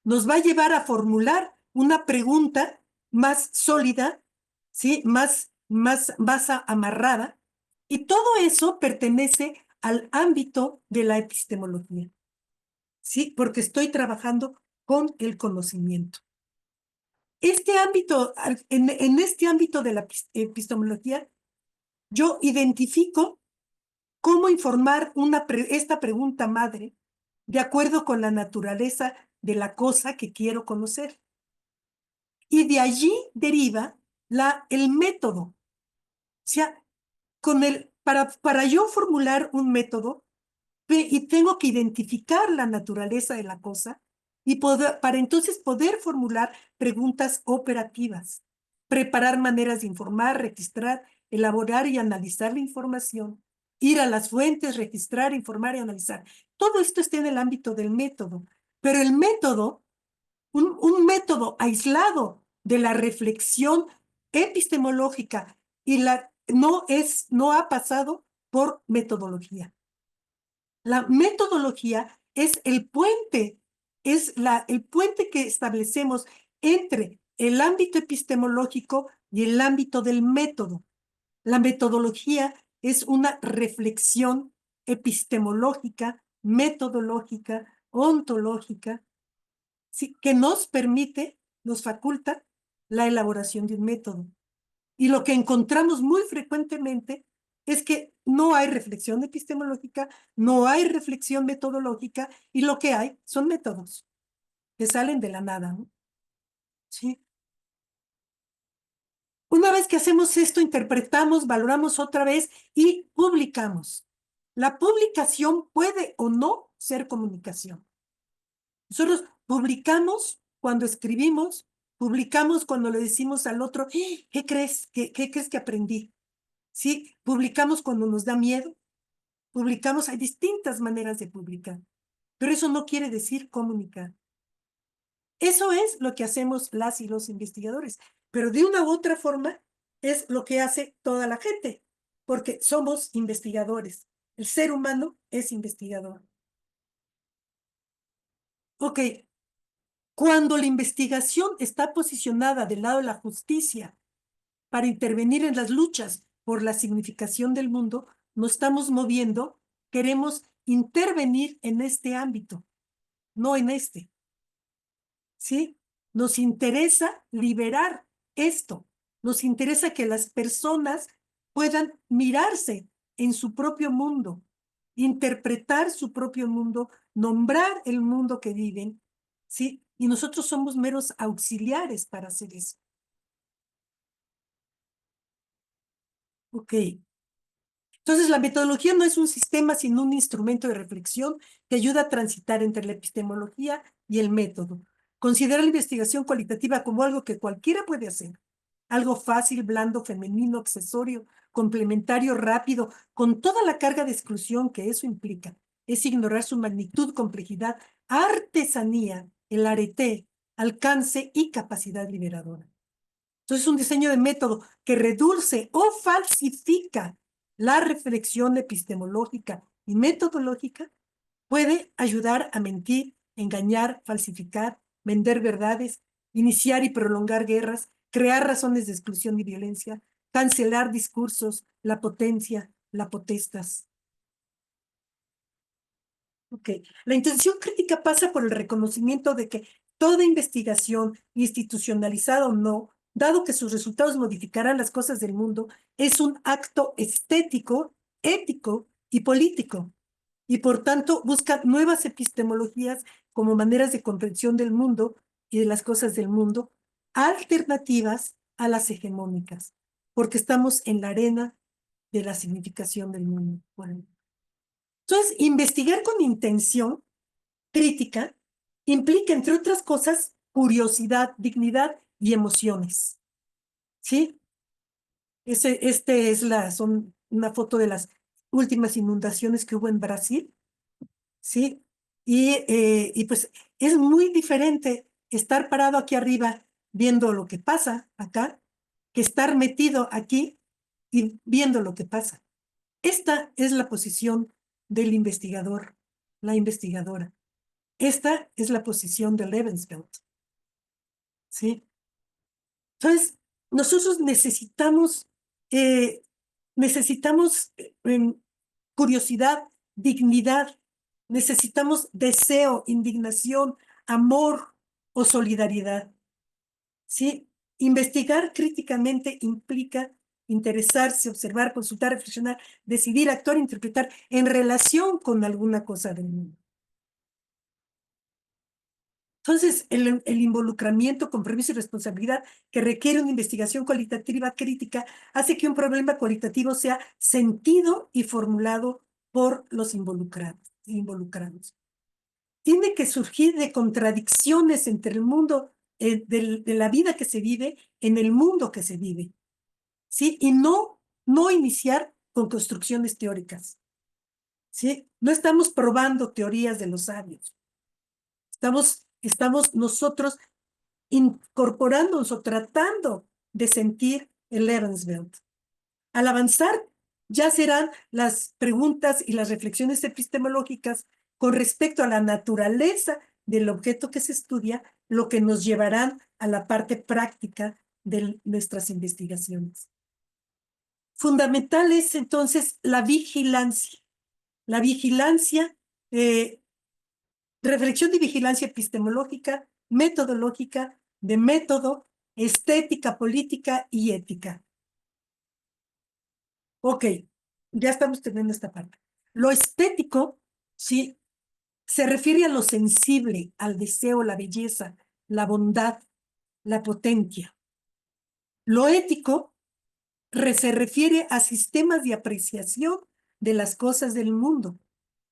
Nos va a llevar a formular una pregunta más sólida, ¿sí? más amarrada, y todo eso pertenece al ámbito de la epistemología, ¿sí? Porque estoy trabajando con el conocimiento. Este ámbito, en este ámbito de la epistemología, yo identifico cómo informar esta pregunta madre de acuerdo con la naturaleza de la cosa que quiero conocer. Y de allí deriva el método. O sea, para yo formular un método, y tengo que identificar la naturaleza de la cosa, y para entonces poder formular preguntas operativas, preparar maneras de informar, registrar, elaborar y analizar la información, ir a las fuentes, registrar, informar y analizar. Todo esto está en el ámbito del método, pero el método, un método aislado de la reflexión epistemológica no ha pasado por metodología. La metodología es el puente que establecemos entre el ámbito epistemológico y el ámbito del método. La metodología es una reflexión epistemológica, metodológica, ontológica, ¿sí? Que nos faculta la elaboración de un método. Y lo que encontramos muy frecuentemente es que no hay reflexión epistemológica, no hay reflexión metodológica, y lo que hay son métodos que salen de la nada, ¿no? ¿Sí? Una vez que hacemos esto, interpretamos, valoramos otra vez y publicamos. La publicación puede o no ser comunicación. Nosotros publicamos cuando escribimos, publicamos cuando le decimos al otro, ¿qué crees? ¿Qué crees que aprendí? ¿Sí? Publicamos cuando nos da miedo, publicamos, hay distintas maneras de publicar, pero eso no quiere decir comunicar. Eso es lo que hacemos las y los investigadores, pero de una u otra forma es lo que hace toda la gente, porque somos investigadores. El ser humano es investigador. Ok, cuando la investigación está posicionada del lado de la justicia para intervenir en las luchas por la significación del mundo, nos estamos moviendo, queremos intervenir en este ámbito, no en este. ¿Sí? Nos interesa liberar esto. Nos interesa que las personas puedan mirarse en su propio mundo, interpretar su propio mundo, nombrar el mundo que viven, ¿sí? Y nosotros somos meros auxiliares para hacer eso. Ok. Entonces, la metodología no es un sistema, sino un instrumento de reflexión que ayuda a transitar entre la epistemología y el método. Considera la investigación cualitativa como algo que cualquiera puede hacer. Algo fácil, blando, femenino, accesorio, complementario, rápido, con toda la carga de exclusión que eso implica. Es ignorar su magnitud, complejidad, artesanía, el arete, alcance y capacidad liberadora. Entonces, es un diseño de método que reduce o falsifica la reflexión epistemológica y metodológica, puede ayudar a mentir, engañar, falsificar, vender verdades, iniciar y prolongar guerras, crear razones de exclusión y violencia, cancelar discursos, la potencia, la potestas. Ok. La intención crítica pasa por el reconocimiento de que toda investigación, institucionalizada o no, dado que sus resultados modificarán las cosas del mundo, es un acto estético, ético y político. Y por tanto busca nuevas epistemologías como maneras de comprensión del mundo y de las cosas del mundo, alternativas a las hegemónicas, porque estamos en la arena de la significación del mundo. Bueno. Entonces, investigar con intención crítica implica, entre otras cosas, curiosidad, dignidad y emociones. ¿Sí? Son una foto de las últimas inundaciones que hubo en Brasil. ¿Sí? Y pues es muy diferente estar parado aquí arriba viendo lo que pasa acá que estar metido aquí y viendo lo que pasa. Esta es la posición del investigador, la investigadora. Esta es la posición de Lebensfeld. ¿Sí? Entonces, nosotros necesitamos curiosidad, dignidad, necesitamos deseo, indignación, amor o solidaridad. ¿Sí? Investigar críticamente implica interesarse, observar, consultar, reflexionar, decidir, actuar, interpretar en relación con alguna cosa del mundo. Entonces, el involucramiento, compromiso y responsabilidad que requiere una investigación cualitativa crítica hace que un problema cualitativo sea sentido y formulado por los involucrados. Tiene que surgir de contradicciones entre el mundo de la vida que se vive en el mundo que se vive, ¿sí? Y no iniciar con construcciones teóricas, ¿sí? No estamos probando teorías de los sabios. Estamos nosotros incorporándonos o tratando de sentir el Lebenswelt. Al avanzar, ya serán las preguntas y las reflexiones epistemológicas con respecto a la naturaleza del objeto que se estudia, lo que nos llevarán a la parte práctica de nuestras investigaciones. Fundamental es entonces la vigilancia. La vigilancia, reflexión y vigilancia epistemológica, metodológica, de método, estética, política y ética. Ok, ya estamos teniendo esta parte. Lo estético, sí, se refiere a lo sensible, al deseo, la belleza, la bondad, la potencia. Lo ético se refiere a sistemas de apreciación de las cosas del mundo,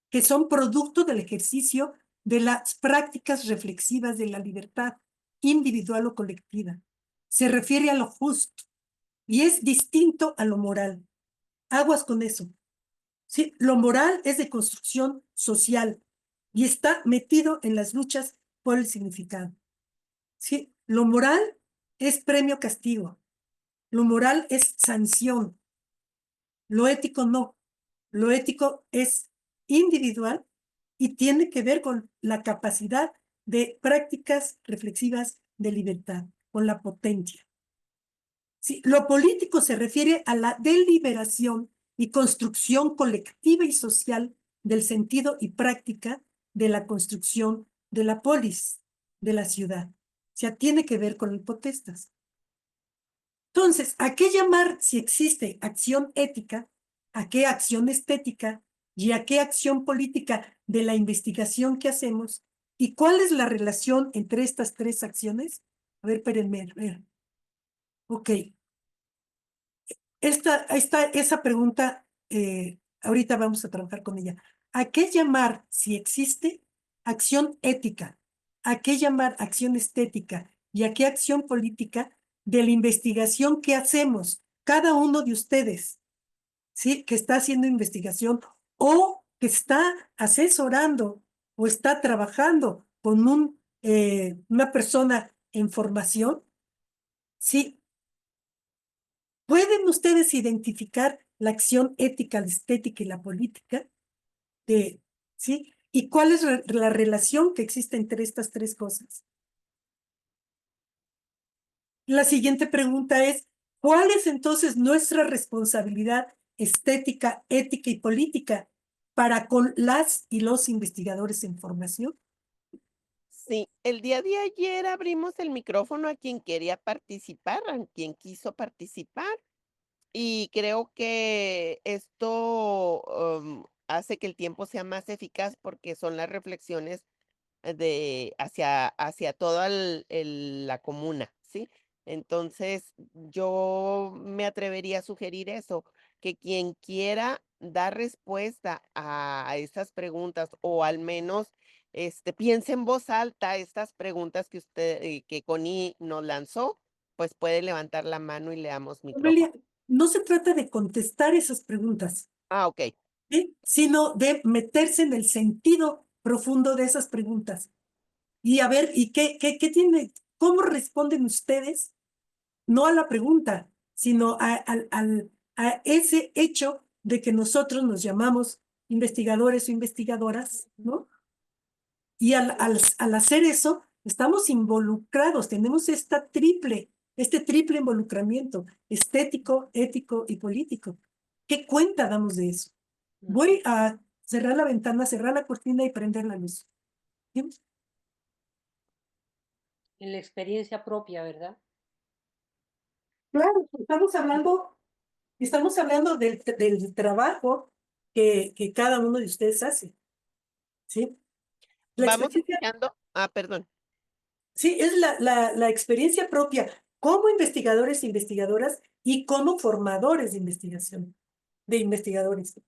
que son producto del ejercicio de las prácticas reflexivas de la libertad individual o colectiva. Se refiere a lo justo y es distinto a lo moral. Aguas con eso. ¿Sí? Lo moral es de construcción social y está metido en las luchas por el significado. ¿Sí? Lo moral es premio-castigo. Lo moral es sanción. Lo ético no. Lo ético es individual y tiene que ver con la capacidad de prácticas reflexivas de libertad, con la potencia. Sí, lo político se refiere a la deliberación y construcción colectiva y social del sentido y práctica de la construcción de la polis, de la ciudad. O sea, tiene que ver con el potestas. Entonces, ¿a qué llamar si existe acción ética, a qué acción estética y a qué acción política de la investigación que hacemos? ¿Y cuál es la relación entre estas tres acciones? A ver, espérenme, a ver. Ok. Esa pregunta, ahorita vamos a trabajar con ella. ¿A qué llamar, si existe, acción ética? ¿A qué llamar acción estética? ¿Y a qué acción política de la investigación que hacemos? Cada uno de ustedes, ¿sí? Que está haciendo investigación o que está asesorando o está trabajando con una persona en formación, ¿sí? ¿Pueden ustedes identificar la acción ética, la estética y la política? ¿Sí? ¿Y cuál es la relación que existe entre estas tres cosas? La siguiente pregunta es, ¿cuál es entonces nuestra responsabilidad estética, ética y política para con las y los investigadores en formación? Sí, el día de ayer abrimos el micrófono a quien quería participar, a quien quiso participar. Y creo que esto, hace que el tiempo sea más eficaz porque son las reflexiones hacia toda la comuna, ¿sí? Entonces, yo me atrevería a sugerir eso, que quien quiera dar respuesta a esas preguntas, o al menos, piense en voz alta estas preguntas que Connie nos lanzó, pues puede levantar la mano y le damos micrófono. Amelia, no se trata de contestar esas preguntas, Ah, okey. ¿sí? Sino de meterse en el sentido profundo de esas preguntas. Y a ver, ¿y qué tiene? ¿Cómo responden ustedes? No a la pregunta, sino a ese hecho de que nosotros nos llamamos investigadores o investigadoras, ¿no? Y al hacer eso, estamos involucrados, tenemos este triple involucramiento, estético, ético y político. ¿Qué cuenta damos de eso? Voy a cerrar la ventana, cerrar la cortina y prender la luz. ¿Sí? En la experiencia propia, ¿verdad? Claro, estamos hablando del trabajo que cada uno de ustedes hace, ¿sí? La Vamos experiencia, escuchando perdón. sí, es la experiencia propia como investigadores e investigadoras y como formadores de investigación, de investigadores.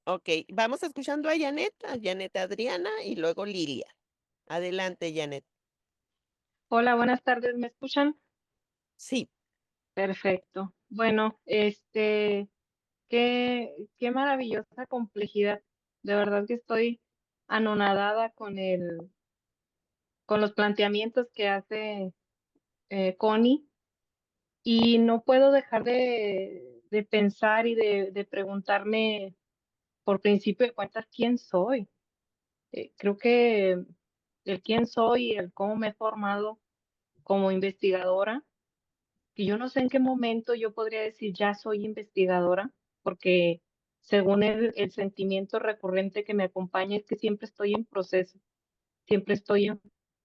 Okey, vamos escuchando a Janet Adriana y luego Lilia. Adelante, Janet. Hola, buenas tardes, ¿me escuchan? Sí, Perfecto. Bueno, qué maravillosa complejidad. De verdad que estoy anonadada con los planteamientos que hace Connie y no puedo dejar de pensar y de preguntarme por principio de cuentas quién soy. Creo que el quién soy y el cómo me he formado como investigadora, que yo no sé en qué momento yo podría decir ya soy investigadora, porque según el sentimiento recurrente que me acompaña es que siempre estoy en proceso, siempre estoy en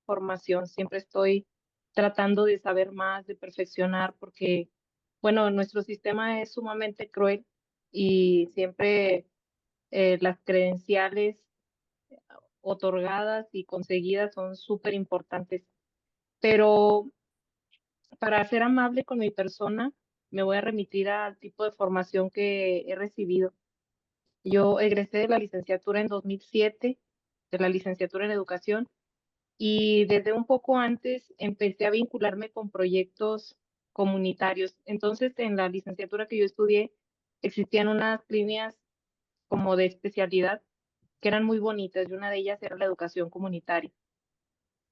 formación, siempre estoy tratando de saber más, de perfeccionar, porque, bueno, nuestro sistema es sumamente cruel y siempre las credenciales otorgadas y conseguidas son súper importantes. Pero para ser amable con mi persona, me voy a remitir al tipo de formación que he recibido. Yo egresé de la licenciatura en 2007, de la licenciatura en educación, y desde un poco antes empecé a vincularme con proyectos comunitarios. Entonces, en la licenciatura que yo estudié, existían unas líneas como de especialidad que eran muy bonitas, y una de ellas era la educación comunitaria.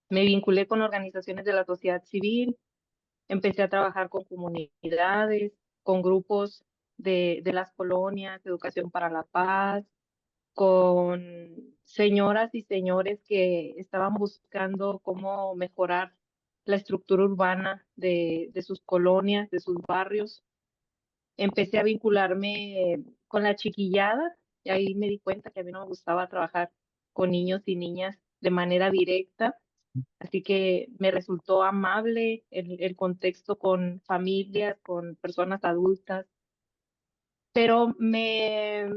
Me vinculé con organizaciones de la sociedad civil, empecé a trabajar con comunidades, con grupos de las colonias, Educación para la Paz, con señoras y señores que estaban buscando cómo mejorar la estructura urbana de sus colonias, de sus barrios. Empecé a vincularme con la chiquillada y ahí me di cuenta que a mí no me gustaba trabajar con niños y niñas de manera directa, así que me resultó amable el contexto con familias, con personas adultas, pero me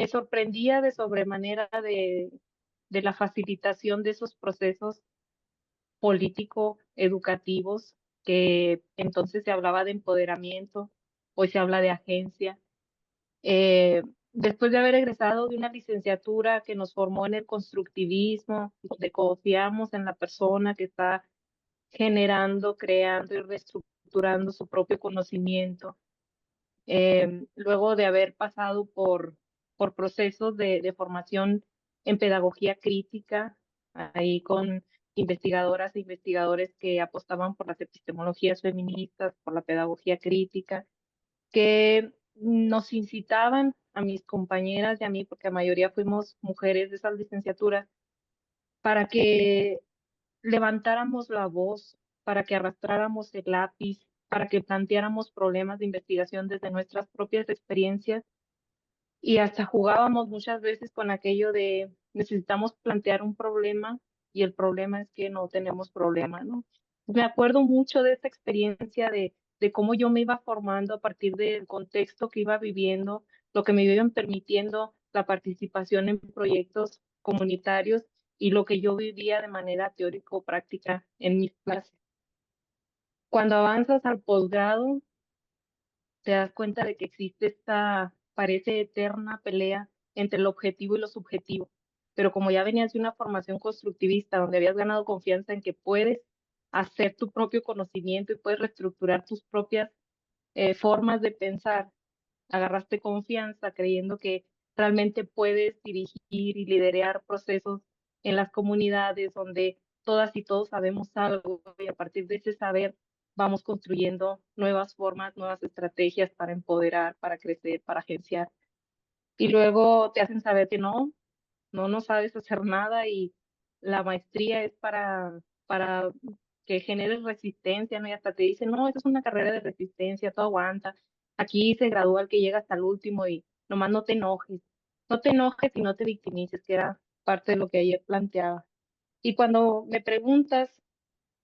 sorprendía de sobremanera de la facilitación de esos procesos político-educativos, que entonces se hablaba de empoderamiento, hoy se habla de agencia. Eh, Después de haber egresado de una licenciatura que nos formó en el constructivismo, donde confiamos en la persona que está generando, creando y reestructurando su propio conocimiento, luego de haber pasado por procesos de formación en pedagogía crítica, ahí con investigadoras e investigadores que apostaban por las epistemologías feministas, por la pedagogía crítica, que nos incitaban a mis compañeras y a mí, porque la mayoría fuimos mujeres de esas licenciaturas, para que levantáramos la voz, para que arrastráramos el lápiz, para que planteáramos problemas de investigación desde nuestras propias experiencias, y hasta jugábamos muchas veces con aquello de necesitamos plantear un problema y el problema es que no tenemos problema, ¿no? Me acuerdo mucho de esta experiencia de cómo yo me iba formando a partir del contexto que iba viviendo, lo que me iban permitiendo la participación en proyectos comunitarios y lo que yo vivía de manera teórico-práctica en mis clases. Cuando avanzas al posgrado, te das cuenta de que existe esta, parece eterna pelea entre el objetivo y lo subjetivo. Pero como ya venías de una formación constructivista, donde habías ganado confianza en que puedes hacer tu propio conocimiento y puedes reestructurar tus propias formas de pensar, agarraste confianza creyendo que realmente puedes dirigir y liderar procesos en las comunidades donde todas y todos sabemos algo y a partir de ese saber vamos construyendo nuevas formas, nuevas estrategias para empoderar, para crecer, para agenciar. Y luego te hacen saber que no sabes hacer nada y la maestría es para que generes resistencia, ¿no? Y hasta te dicen, no, esa es una carrera de resistencia, tú aguanta. Aquí se gradúa el que llega hasta el último y nomás no te enojes. No te enojes y no te victimices, que era parte de lo que ayer planteaba. Y cuando me preguntas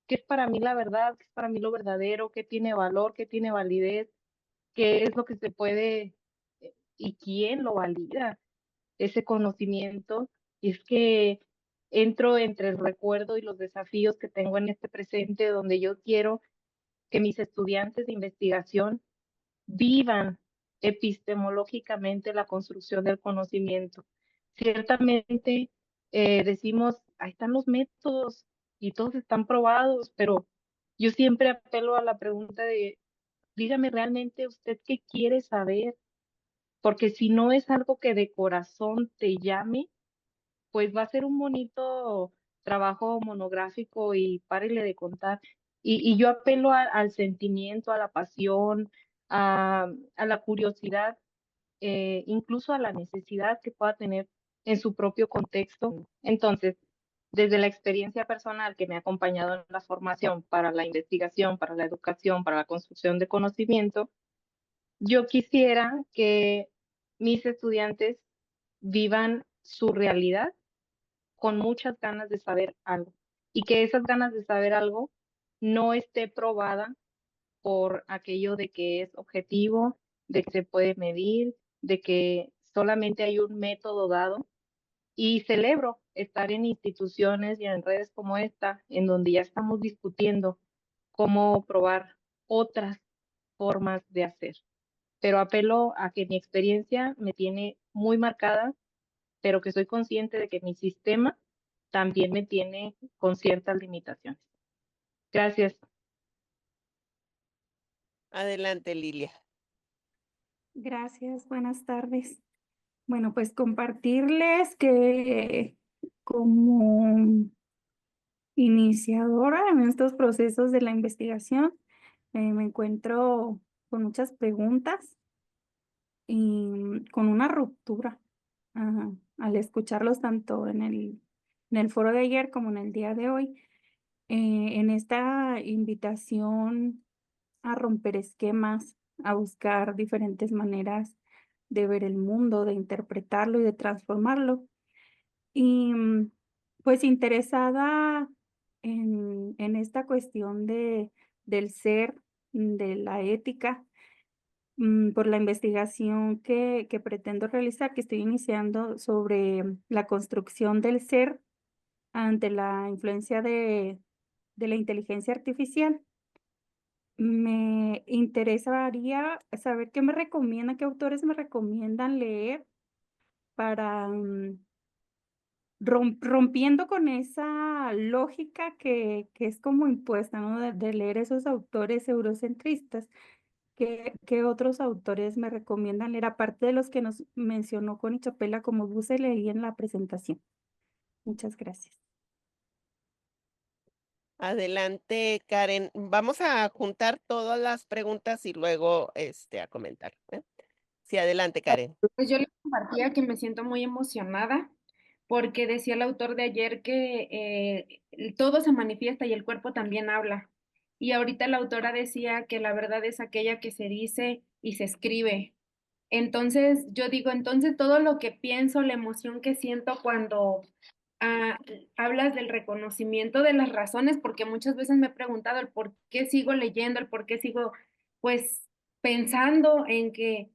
qué es para mí la verdad, qué es para mí lo verdadero, qué tiene valor, qué tiene validez, qué es lo que se puede y quién lo valida, ese conocimiento, y es que entro entre el recuerdo y los desafíos que tengo en este presente, donde yo quiero que mis estudiantes de investigación vivan epistemológicamente la construcción del conocimiento. Ciertamente decimos, ahí están los métodos y todos están probados, pero yo siempre apelo a la pregunta de, dígame realmente usted qué quiere saber, porque si no es algo que de corazón te llame, pues va a ser un bonito trabajo monográfico y párele de contar. Y yo apelo al sentimiento, a la pasión, a la curiosidad, incluso a la necesidad que pueda tener en su propio contexto. Entonces, desde la experiencia personal que me ha acompañado en la formación para la investigación, para la educación, para la construcción de conocimiento, yo quisiera que mis estudiantes vivan su realidad con muchas ganas de saber algo y que esas ganas de saber algo no esté probada por aquello de que es objetivo, de que se puede medir, de que solamente hay un método dado. Y celebro estar en instituciones y en redes como esta, en donde ya estamos discutiendo cómo probar otras formas de hacer. Pero apelo a que mi experiencia me tiene muy marcada, pero que soy consciente de que mi sistema también me tiene con ciertas limitaciones. Gracias. Adelante, Lilia. Gracias, buenas tardes. Bueno, pues compartirles que como iniciadora en estos procesos de la investigación, me encuentro con muchas preguntas y con una ruptura al escucharlos tanto en el foro de ayer como en el día de hoy, en esta invitación a romper esquemas, a buscar diferentes maneras de ver el mundo, de interpretarlo y de transformarlo. Y pues interesada en esta cuestión del ser, de la ética, por la investigación que pretendo realizar, que estoy iniciando sobre la construcción del ser ante la influencia de la inteligencia artificial. Me interesaría saber qué me recomiendan, qué autores me recomiendan leer para rompiendo con esa lógica que es como impuesta, ¿no? De leer esos autores eurocentristas. ¿Qué otros autores me recomiendan leer, aparte de los que nos mencionó Connie Chapela, como puse leí en la presentación? Muchas gracias. Adelante, Karen. Vamos a juntar todas las preguntas y luego a comentar, ¿eh? Sí, adelante, Karen. Pues yo le compartía que me siento muy emocionada porque decía el autor de ayer que todo se manifiesta y el cuerpo también habla. Y ahorita la autora decía que la verdad es aquella que se dice y se escribe. Entonces, yo digo, entonces todo lo que pienso, la emoción que siento cuando ah, hablas del reconocimiento de las razones, porque muchas veces me he preguntado el por qué sigo leyendo, el por qué sigo, pues, pensando eh,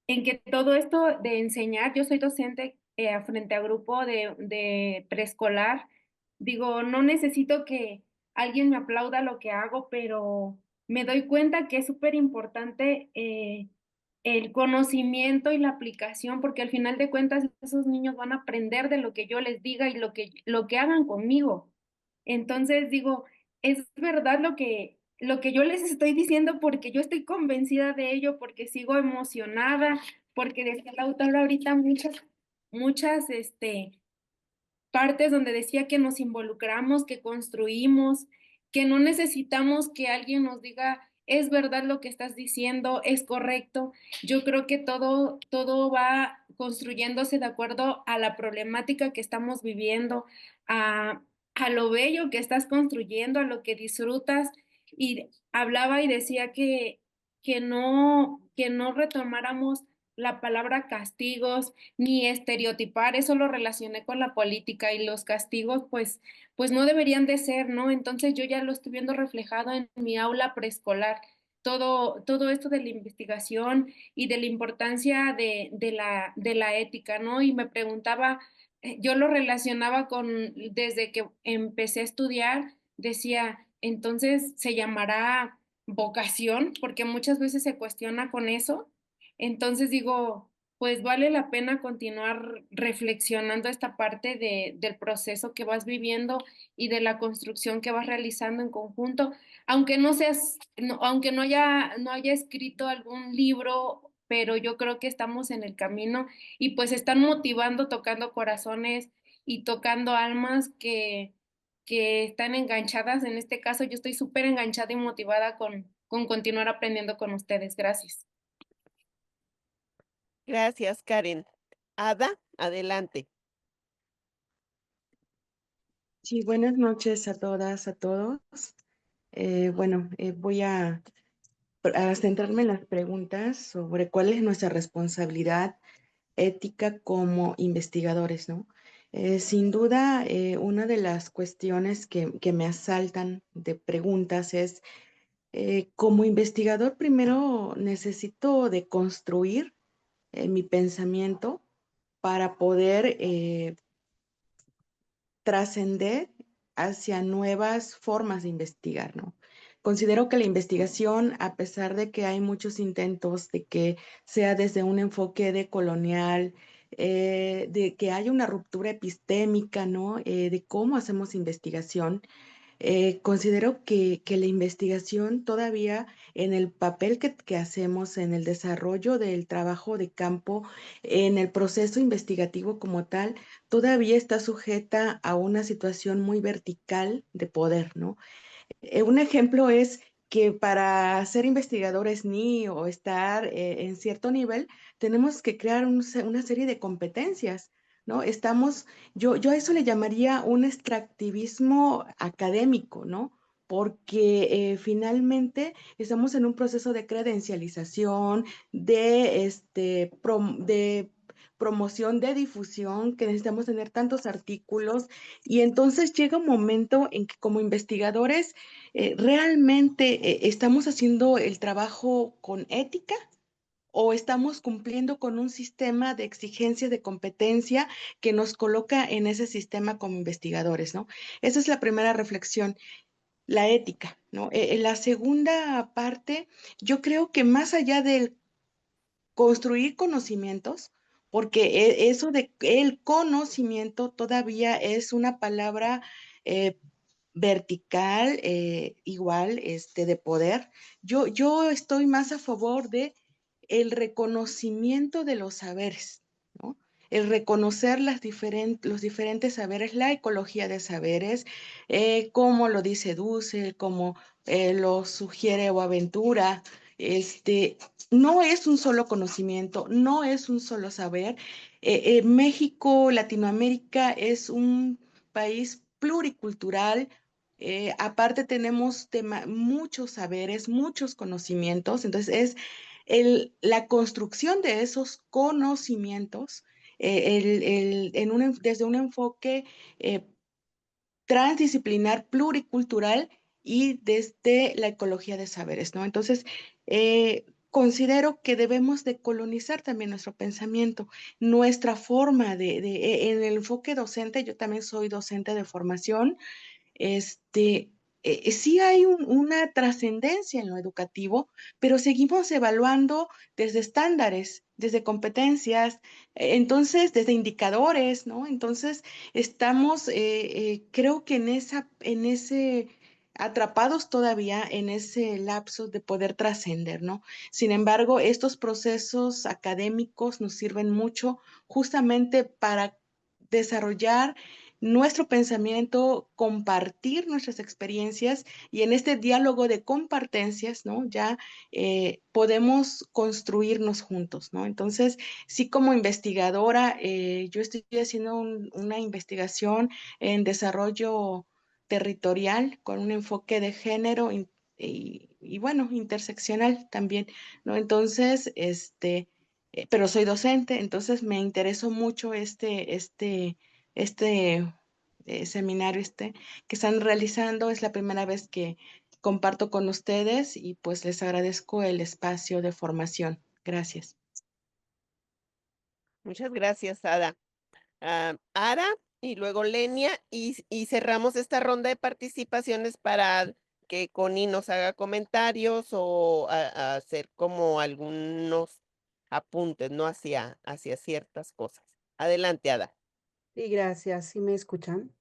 en que todo esto de enseñar, yo soy docente frente a grupo de preescolar, digo, no necesito que alguien me aplauda lo que hago, pero me doy cuenta que es súper importante el conocimiento y la aplicación, porque al final de cuentas esos niños van a aprender de lo que yo les diga y lo que hagan conmigo. Entonces digo, es verdad lo que yo les estoy diciendo porque yo estoy convencida de ello, porque sigo emocionada, porque decía el autor ahorita muchas, partes donde decía que nos involucramos, que construimos, que no necesitamos que alguien nos diga, es verdad lo que estás diciendo, es correcto. Yo creo que todo va construyéndose de acuerdo a la problemática que estamos viviendo, a lo bello que estás construyendo, a lo que disfrutas. Y hablaba y decía que no retomáramos la palabra castigos, ni estereotipar, eso lo relacioné con la política y los castigos, pues no deberían de ser, ¿no? Entonces yo ya lo estoy viendo reflejado en mi aula preescolar, todo esto de la investigación y de la importancia de la ética, ¿no? Y me preguntaba, yo lo relacionaba desde que empecé a estudiar, decía, entonces se llamará vocación, porque muchas veces se cuestiona con eso. Entonces digo, pues vale la pena continuar reflexionando esta parte del proceso que vas viviendo y de la construcción que vas realizando en conjunto, aunque aunque no haya escrito algún libro, pero yo creo que estamos en el camino y pues están motivando, tocando corazones y tocando almas que están enganchadas. En este caso, yo estoy súper enganchada y motivada con continuar aprendiendo con ustedes. Gracias. Gracias, Karen. Ada, adelante. Sí, buenas noches a todas, a todos. Voy a centrarme en las preguntas sobre cuál es nuestra responsabilidad ética como investigadores, ¿no? Sin duda, una de las cuestiones que me asaltan de preguntas es, como investigador, primero necesito deconstruir mi pensamiento para poder trascender hacia nuevas formas de investigar, ¿no? Considero que la investigación, a pesar de que hay muchos intentos de que sea desde un enfoque decolonial, de que haya una ruptura epistémica, ¿no? De cómo hacemos investigación, considero que la investigación todavía en el papel que hacemos, en el desarrollo del trabajo de campo, en el proceso investigativo como tal, todavía está sujeta a una situación muy vertical de poder, ¿no? Un ejemplo es que para ser investigadores ni o estar en cierto nivel, tenemos que crear una serie de competencias, ¿no? Yo a eso le llamaría un extractivismo académico, ¿no? Porque finalmente estamos en un proceso de credencialización, de promoción, de difusión, que necesitamos tener tantos artículos, y entonces llega un momento en que como investigadores ¿realmente estamos haciendo el trabajo con ética o estamos cumpliendo con un sistema de exigencias de competencia que nos coloca en ese sistema como investigadores, ¿no? Esa es la primera reflexión, la ética, ¿no? La segunda parte, yo creo que más allá del construir conocimientos, porque eso de el conocimiento todavía es una palabra eh, vertical, igual, de poder. Yo estoy más a favor de el reconocimiento de los saberes, ¿no? El reconocer los diferentes saberes, la ecología de saberes, como lo dice Dussel, como lo sugiere Boaventura, no es un solo conocimiento, no es un solo saber. México, Latinoamérica es un país pluricultural. Aparte tenemos muchos saberes, muchos conocimientos, entonces es la construcción de esos conocimientos desde un enfoque eh, transdisciplinar, pluricultural y desde la ecología de saberes, ¿no? Entonces, considero que debemos de colonizar también nuestro pensamiento, nuestra forma en el enfoque docente. Yo también soy docente de formación. Sí hay una trascendencia en lo educativo, pero seguimos evaluando desde estándares, desde competencias, entonces desde indicadores, ¿no? Entonces estamos, creo que en ese, atrapados todavía en ese lapso de poder trascender, ¿no? Sin embargo, estos procesos académicos nos sirven mucho justamente para desarrollar nuestro pensamiento, compartir nuestras experiencias, y en este diálogo de compartencias, ¿no? Ya podemos construirnos juntos, ¿no? Entonces, sí, como investigadora, yo estoy haciendo una investigación en desarrollo territorial con un enfoque de género y bueno, interseccional también, ¿no? Entonces, pero soy docente, entonces me interesó mucho este seminario que están realizando. Es la primera vez que comparto con ustedes y pues les agradezco el espacio de formación. Gracias. Muchas gracias, Ada. Ara y luego Lenia, y cerramos esta ronda de participaciones para que Connie nos haga comentarios o a hacer como algunos apuntes, ¿no? Hacia ciertas cosas. Adelante, Ada. Sí, gracias. ¿Sí me escuchan?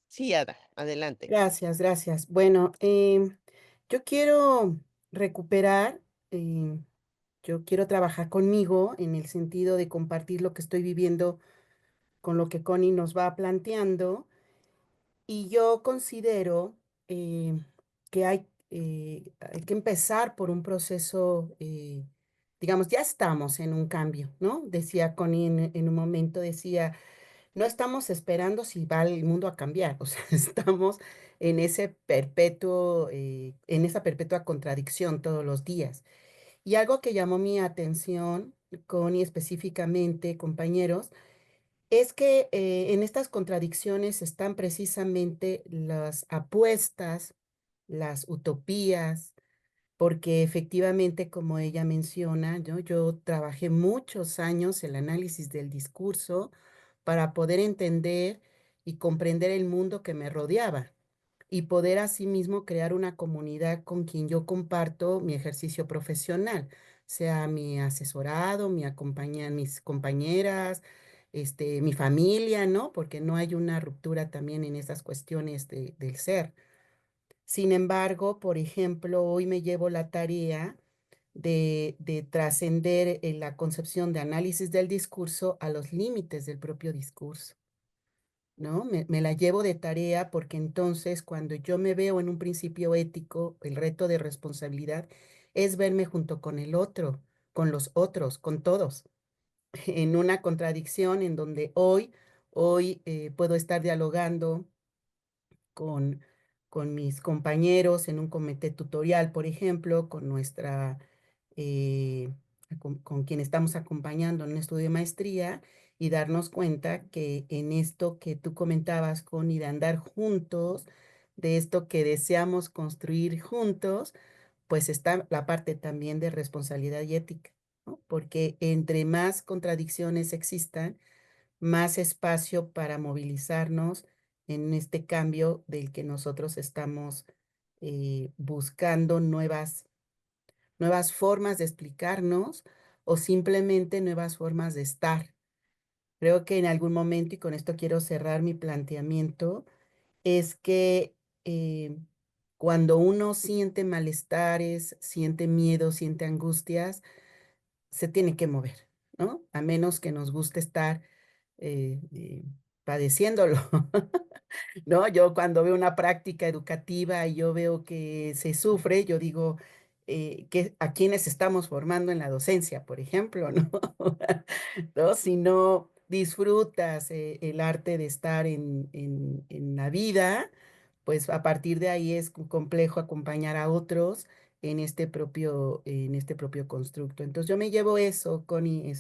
Sí, Ada, adelante. Gracias, gracias. Bueno, yo quiero recuperar, yo quiero trabajar conmigo en el sentido de compartir lo que estoy viviendo con lo que Connie nos va planteando. Y yo considero que hay que empezar por un proceso, digamos, ya estamos en un cambio, ¿no? Decía Connie en un momento, decía, no estamos esperando si va el mundo a cambiar, o sea, estamos en ese perpetuo, en esa perpetua contradicción todos los días. Y algo que llamó mi atención, Connie, específicamente, compañeros, es que en estas contradicciones están precisamente las apuestas, las utopías, porque efectivamente, como ella menciona, yo trabajé muchos años el análisis del discurso para poder entender y comprender el mundo que me rodeaba. y poder asimismo crear una comunidad con quien yo comparto mi ejercicio profesional, sea mi asesorado, mis compañeras, mi familia, ¿no? Porque no hay una ruptura también en esas cuestiones del ser. Sin embargo, por ejemplo, hoy me llevo la tarea de trascender en la concepción de análisis del discurso a los límites del propio discurso, ¿no? Me la llevo de tarea porque entonces cuando yo me veo en un principio ético, el reto de responsabilidad es verme junto con el otro, con los otros, con todos, en una contradicción en donde hoy puedo estar dialogando con, con mis compañeros en un comité tutorial, por ejemplo, con quien estamos acompañando en un estudio de maestría y darnos cuenta que en esto que tú comentabas, Connie, de andar juntos, de esto que deseamos construir juntos, pues está la parte también de responsabilidad y ética, ¿no? Porque entre más contradicciones existan, más espacio para movilizarnos en este cambio del que nosotros estamos buscando nuevas formas de explicarnos o simplemente nuevas formas de estar. Creo que en algún momento, y con esto quiero cerrar mi planteamiento, es que cuando uno siente malestares, siente miedo, siente angustias, se tiene que mover, ¿no? A menos que nos guste estar eh, eh, padeciéndolo, ¿no? Yo cuando veo una práctica educativa y yo veo que se sufre, yo digo, ¿a quiénes estamos formando en la docencia, por ejemplo, ¿no? ¿No? Si no disfrutas el arte de estar en la vida, pues a partir de ahí es complejo acompañar a otros en este propio constructo. Entonces yo me llevo eso, Connie,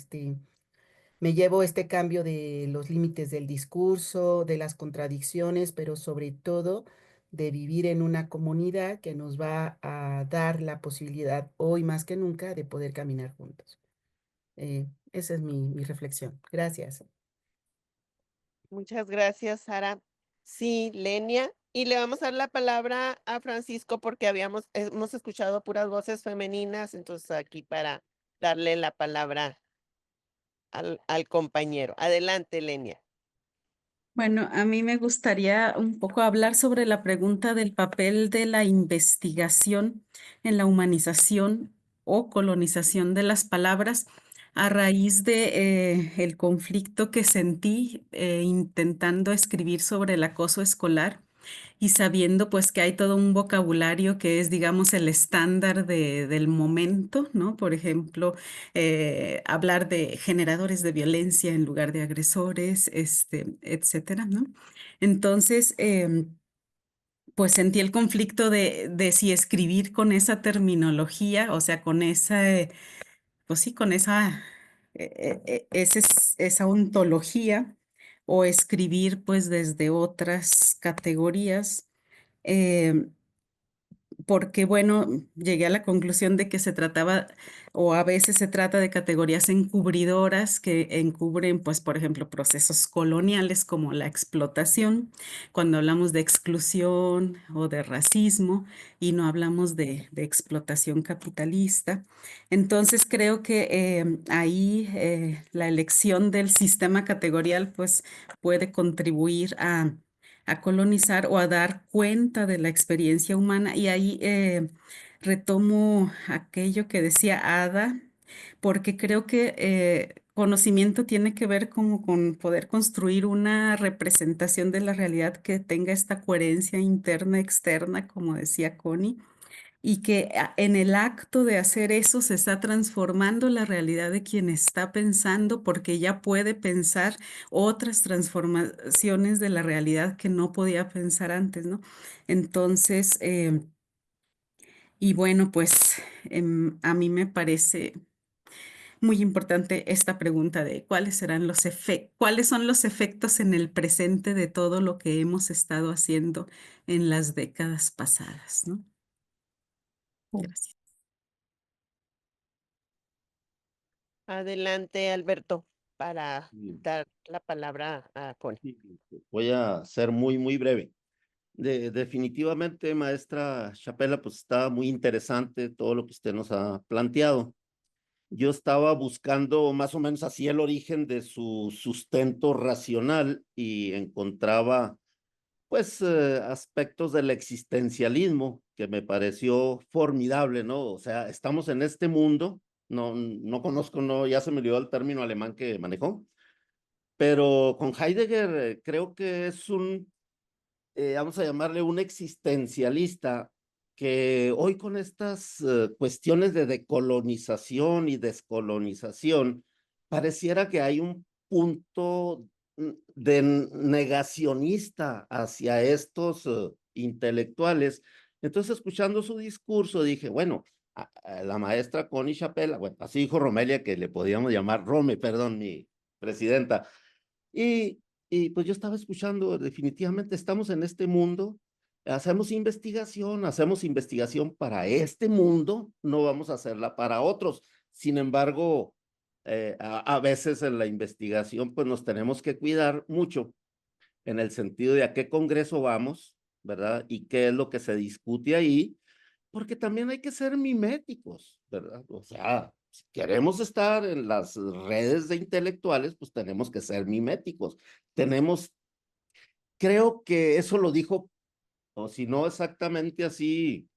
me llevo este cambio de los límites del discurso, de las contradicciones, pero sobre todo de vivir en una comunidad que nos va a dar la posibilidad hoy más que nunca de poder caminar juntos. Esa es mi reflexión. Gracias. Muchas gracias, Sara. Sí, Lenia. Y le vamos a dar la palabra a Francisco porque hemos escuchado puras voces femeninas, entonces aquí para darle la palabra al compañero. Adelante, Lenia. Bueno, a mí me gustaría un poco hablar sobre la pregunta del papel de la investigación en la humanización o colonización de las palabras a raíz de el conflicto que sentí intentando escribir sobre el acoso escolar y sabiendo pues que hay todo un vocabulario que es, digamos, el estándar del momento, ¿no? Por ejemplo, hablar de generadores de violencia en lugar de agresores, etcétera, ¿no? Entonces, pues sentí el conflicto de si escribir con esa terminología, o sea, con esa, pues sí, con esa ontología, o escribir pues desde otras categorías. em, Porque, bueno, llegué a la conclusión de que se trataba, o a veces se trata de categorías encubridoras que encubren, pues, por ejemplo, procesos coloniales como la explotación, cuando hablamos de exclusión o de racismo, y no hablamos de explotación capitalista. Entonces, creo que ahí la elección del sistema categorial, pues, puede contribuir a colonizar o a dar cuenta de la experiencia humana. Y ahí retomo aquello que decía Ada, porque creo que conocimiento tiene que ver como con poder construir una representación de la realidad que tenga esta coherencia interna, externa, como decía Connie, y que en el acto de hacer eso se está transformando la realidad de quien está pensando porque ya puede pensar otras transformaciones de la realidad que no podía pensar antes, ¿no? Entonces, y bueno, pues a mí me parece muy importante esta pregunta de cuáles son los efectos en el presente de todo lo que hemos estado haciendo en las décadas pasadas, ¿no? Gracias. Adelante, Alberto, para Bien. dar la palabra a Connie. Voy a ser muy, muy breve. Definitivamente, maestra Chapela, pues está muy interesante todo lo que usted nos ha planteado. Yo estaba buscando más o menos así el origen de su sustento racional y encontraba pues aspectos del existencialismo que me pareció formidable, ¿no? O sea, estamos en este mundo, no conozco, no, ya se me olvidó el término alemán que manejó, pero con Heidegger creo que es vamos a llamarle un existencialista que hoy con estas cuestiones de decolonización y descolonización, pareciera que hay un punto de negacionista hacia estos intelectuales. Entonces, escuchando su discurso, dije, bueno, a la maestra Connie Chapela, bueno, así dijo Romelia, que le podíamos llamar Rome, perdón, mi presidenta, y, y pues yo estaba escuchando, definitivamente estamos en este mundo, hacemos investigación para este mundo, no vamos a hacerla para otros. Sin embargo, a veces en la investigación pues nos tenemos que cuidar mucho en el sentido de a qué congreso vamos, ¿verdad? Y qué es lo que se discute ahí, porque también hay que ser miméticos, ¿verdad? O sea, si queremos estar en las redes de intelectuales, pues tenemos que ser miméticos. Tenemos, creo que eso lo dijo, o si no exactamente así,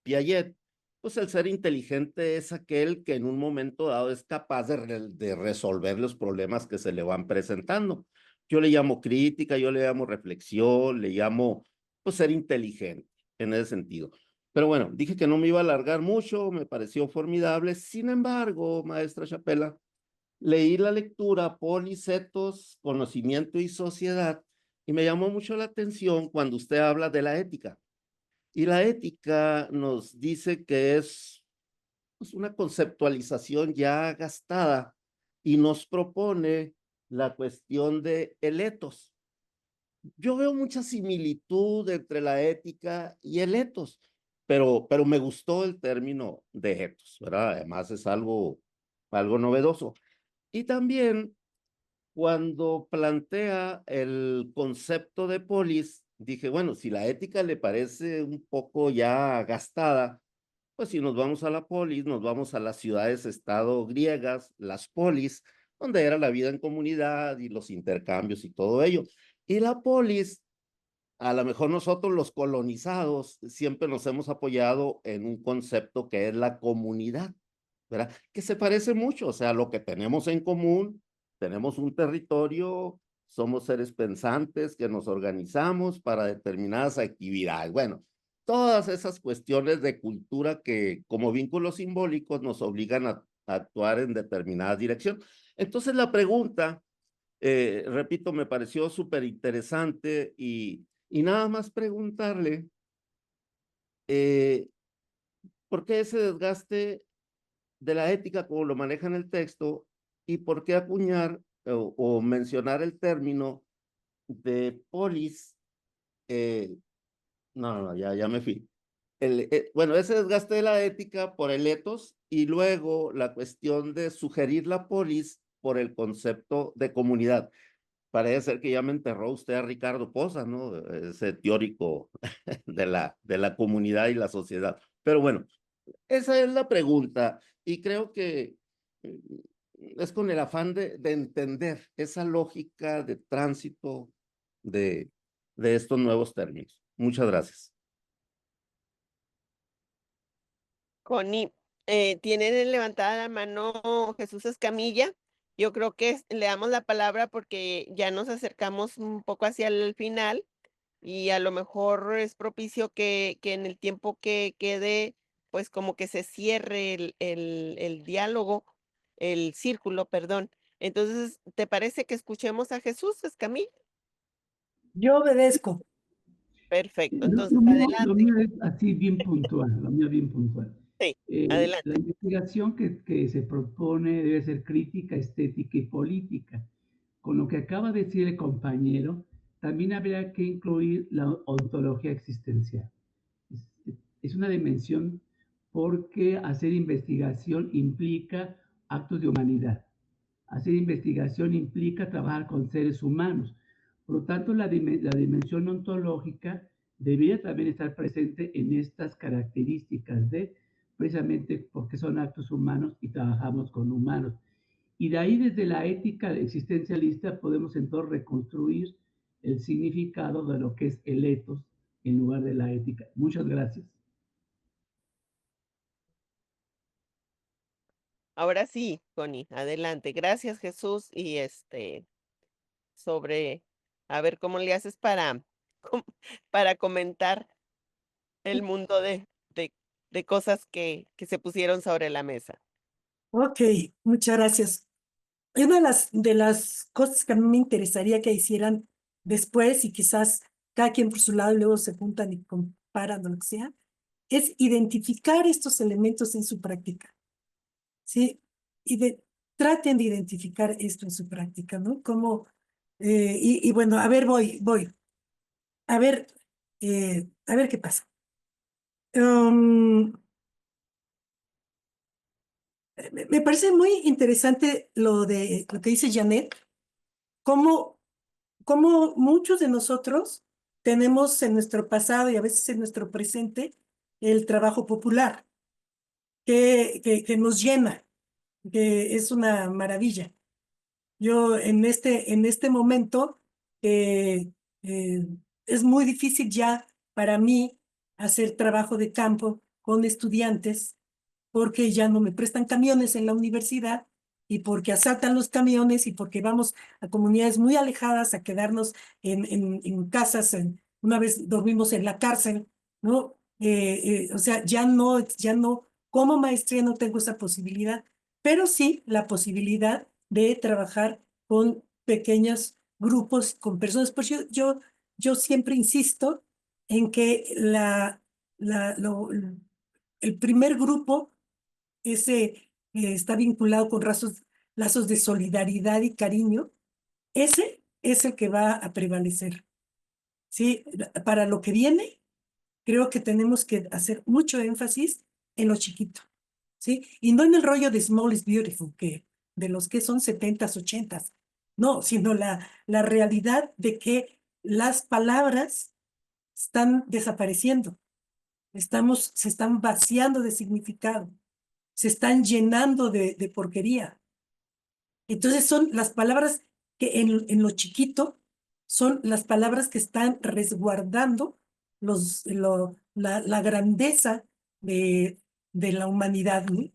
Piaget, pues el ser inteligente es aquel que en un momento dado es capaz de resolver los problemas que se le van presentando. Yo le llamo crítica, yo le llamo reflexión, le llamo, pues, ser inteligente en ese sentido. Pero bueno, dije que no me iba a alargar mucho, me pareció formidable. Sin embargo, maestra Chapela, leí la lectura Polis, Ethos, Conocimiento y Sociedad, y me llamó mucho la atención cuando usted habla de la ética. Y la ética nos dice que es pues, una conceptualización ya gastada y nos propone la cuestión de el ethos. Yo veo mucha similitud entre la ética y el ethos, pero me gustó el término de ethos, ¿verdad? Además es algo novedoso. Y también cuando plantea el concepto de polis, dije, bueno, si la ética le parece un poco ya gastada, pues si nos vamos a la polis, nos vamos a las ciudades-estado griegas, las polis, donde era la vida en comunidad y los intercambios y todo ello. Y la polis, a lo mejor nosotros los colonizados siempre nos hemos apoyado en un concepto que es la comunidad, ¿verdad? Que se parece mucho, o sea, lo que tenemos en común, tenemos un territorio, somos seres pensantes que nos organizamos para determinadas actividades. Bueno, todas esas cuestiones de cultura que como vínculos simbólicos nos obligan a actuar en determinada dirección. Entonces la pregunta, repito, me pareció súper interesante y nada más preguntarle, ¿por qué ese desgaste de la ética como lo maneja en el texto y por qué acuñar o mencionar el término de polis? No, ya me fui. Bueno, ese desgaste de la ética por el ethos y luego la cuestión de sugerir la polis por el concepto de comunidad. Parece ser que ya me enterró usted a Ricardo Poza, ¿no? Ese teórico de la comunidad y la sociedad. Pero bueno, esa es la pregunta y creo que es con el afán de entender esa lógica de tránsito de, de estos nuevos términos. Muchas gracias. Connie, tienen levantada la mano Jesús Escamilla. Yo creo que le damos la palabra porque ya nos acercamos un poco hacia el final y a lo mejor es propicio que en el tiempo que quede, pues como que se cierre el diálogo, el círculo, perdón. Entonces, ¿te parece que escuchemos a Jesús Escamilla? Yo obedezco. Perfecto, Lo entonces mío, adelante. es así bien puntual, lo mío bien puntual. Sí, La adelante. investigación que se propone debe ser crítica, estética y política. Con lo que acaba de decir el compañero, también habría que incluir la ontología existencial. Es, es una dimensión porque hacer investigación implica actos de humanidad. Hacer investigación implica trabajar con seres humanos. Por lo tanto, la dimensión ontológica debería también estar presente en estas características precisamente porque son actos humanos y trabajamos con humanos. Y de ahí, desde la ética existencialista, podemos entonces reconstruir el significado de lo que es el ethos en lugar de la ética. Muchas gracias. Ahora sí, Connie, adelante. Gracias, Jesús. Y sobre, a ver cómo le haces com- para comentar el mundo de cosas que se pusieron sobre la mesa. Ok, muchas gracias. Y una de las cosas que a mí me interesaría que hicieran después y quizás cada quien por su lado y luego se juntan y comparan o lo que sea, es identificar estos elementos en su práctica, ¿sí? Y traten de identificar esto en su práctica, ¿no? Como, y bueno, a ver, voy. A ver qué pasa. Me parece muy interesante lo que dice Janet, cómo muchos de nosotros tenemos en nuestro pasado y a veces en nuestro presente el trabajo popular, que nos llena, que es una maravilla. Yo en este momento eh, es muy difícil ya para mí hacer trabajo de campo con estudiantes porque ya no me prestan camiones en la universidad y porque asaltan los camiones y porque vamos a comunidades muy alejadas a quedarnos en casas. Una vez dormimos en la cárcel, ¿no? O sea, ya no, como maestría no tengo esa posibilidad, pero sí la posibilidad de trabajar con pequeños grupos, con personas. Pues yo siempre insisto en que el primer grupo ese está vinculado con lazos de solidaridad y cariño, ese es el que va a prevalecer. ¿Sí? Para lo que viene, creo que tenemos que hacer mucho énfasis en lo chiquito, ¿sí? Y no en el rollo de small is beautiful, que de los que son 70s, 80s, no, sino la realidad de que las palabras están desapareciendo, se están vaciando de significado, se están llenando de porquería. Entonces son las palabras que en lo chiquito son las palabras que están resguardando la grandeza de la humanidad, ¿no?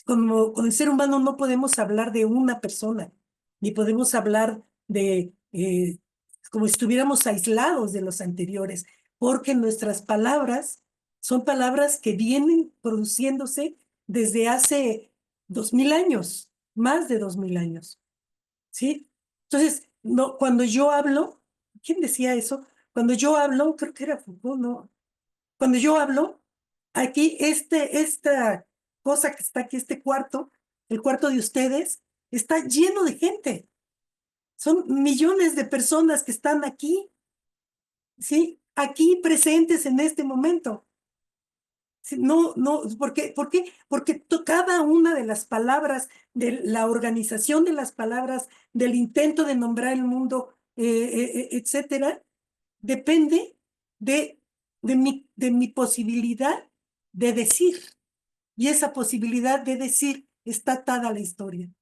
Como con el ser humano no podemos hablar de una persona, ni podemos hablar como si estuviéramos aislados de los anteriores, porque nuestras palabras son palabras que vienen produciéndose desde hace 2000 años, más de 2000 años, ¿sí? Entonces, no, cuando yo hablo, ¿quién decía eso? Cuando yo hablo, creo que era Foucault, ¿no? Cuando yo hablo, aquí esta cosa que está aquí, este cuarto, el cuarto de ustedes, está lleno de gente. Son millones de personas que están aquí, ¿sí? Aquí presentes en este momento. Sí, no, no, ¿por qué? Porque cada una de las palabras, de la organización de las palabras, del intento de nombrar el mundo, etcétera, depende de mi posibilidad de decir. Y esa posibilidad de decir está atada a la historia.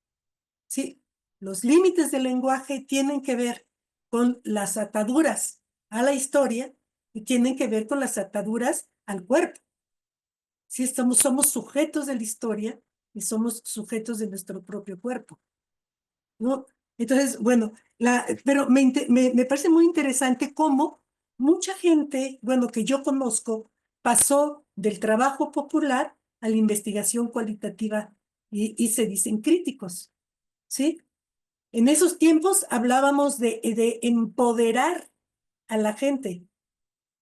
¿Sí? Los límites del lenguaje tienen que ver con las ataduras a la historia y tienen que ver con las ataduras al cuerpo. ¿Sí? Somos sujetos de la historia y somos sujetos de nuestro propio cuerpo, ¿no? Entonces, bueno, pero me parece muy interesante cómo mucha gente, bueno, que yo conozco, pasó del trabajo popular a la investigación cualitativa y se dicen críticos, ¿sí? En esos tiempos hablábamos de empoderar a la gente,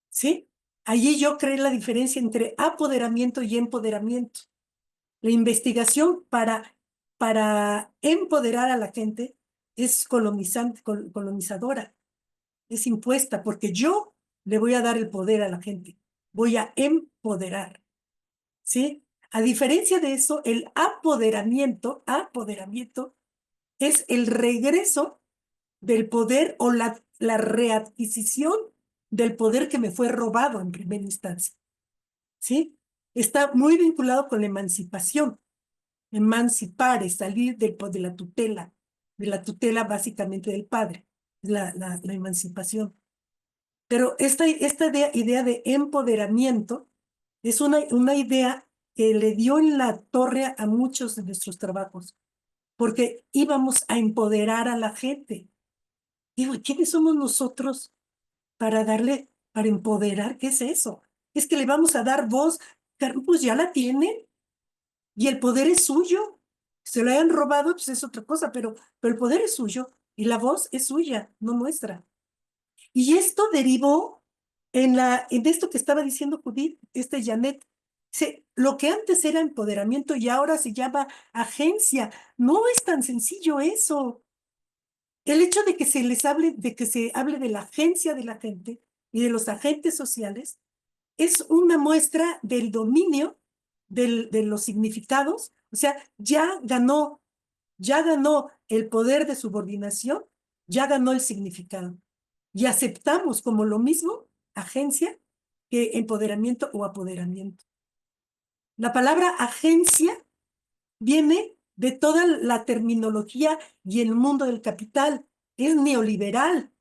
¿sí? Allí yo creé la diferencia entre apoderamiento y empoderamiento. La investigación para empoderar a la gente es colonizadora, es impuesta, porque yo le voy a dar el poder a la gente, voy a empoderar, ¿sí? A diferencia de eso, el apoderamiento es el regreso del poder o la readquisición del poder que me fue robado en primera instancia. ¿Sí? Está muy vinculado con la emancipación. Emancipar es salir de la tutela básicamente del padre, la emancipación. Pero esta idea de empoderamiento es una idea que le dio en la torre a muchos de nuestros trabajos, porque íbamos a empoderar a la gente. Digo, ¿quiénes somos nosotros para empoderar? ¿Qué es eso? Es que le vamos a dar voz, pues ya la tienen y el poder es suyo. Se lo hayan robado, pues es otra cosa, pero el poder es suyo y la voz es suya, no nuestra. Y esto derivó en esto que estaba diciendo Judith, Janet. Lo que antes era empoderamiento y ahora se llama agencia. No es tan sencillo eso. El hecho de que se hable de la agencia de la gente y de los agentes sociales es una muestra del dominio de los significados. O sea, ya ganó el poder de subordinación, ya ganó el significado. Y aceptamos como lo mismo agencia que empoderamiento o apoderamiento. La palabra agencia viene de toda la terminología y el mundo del capital. Es neoliberal,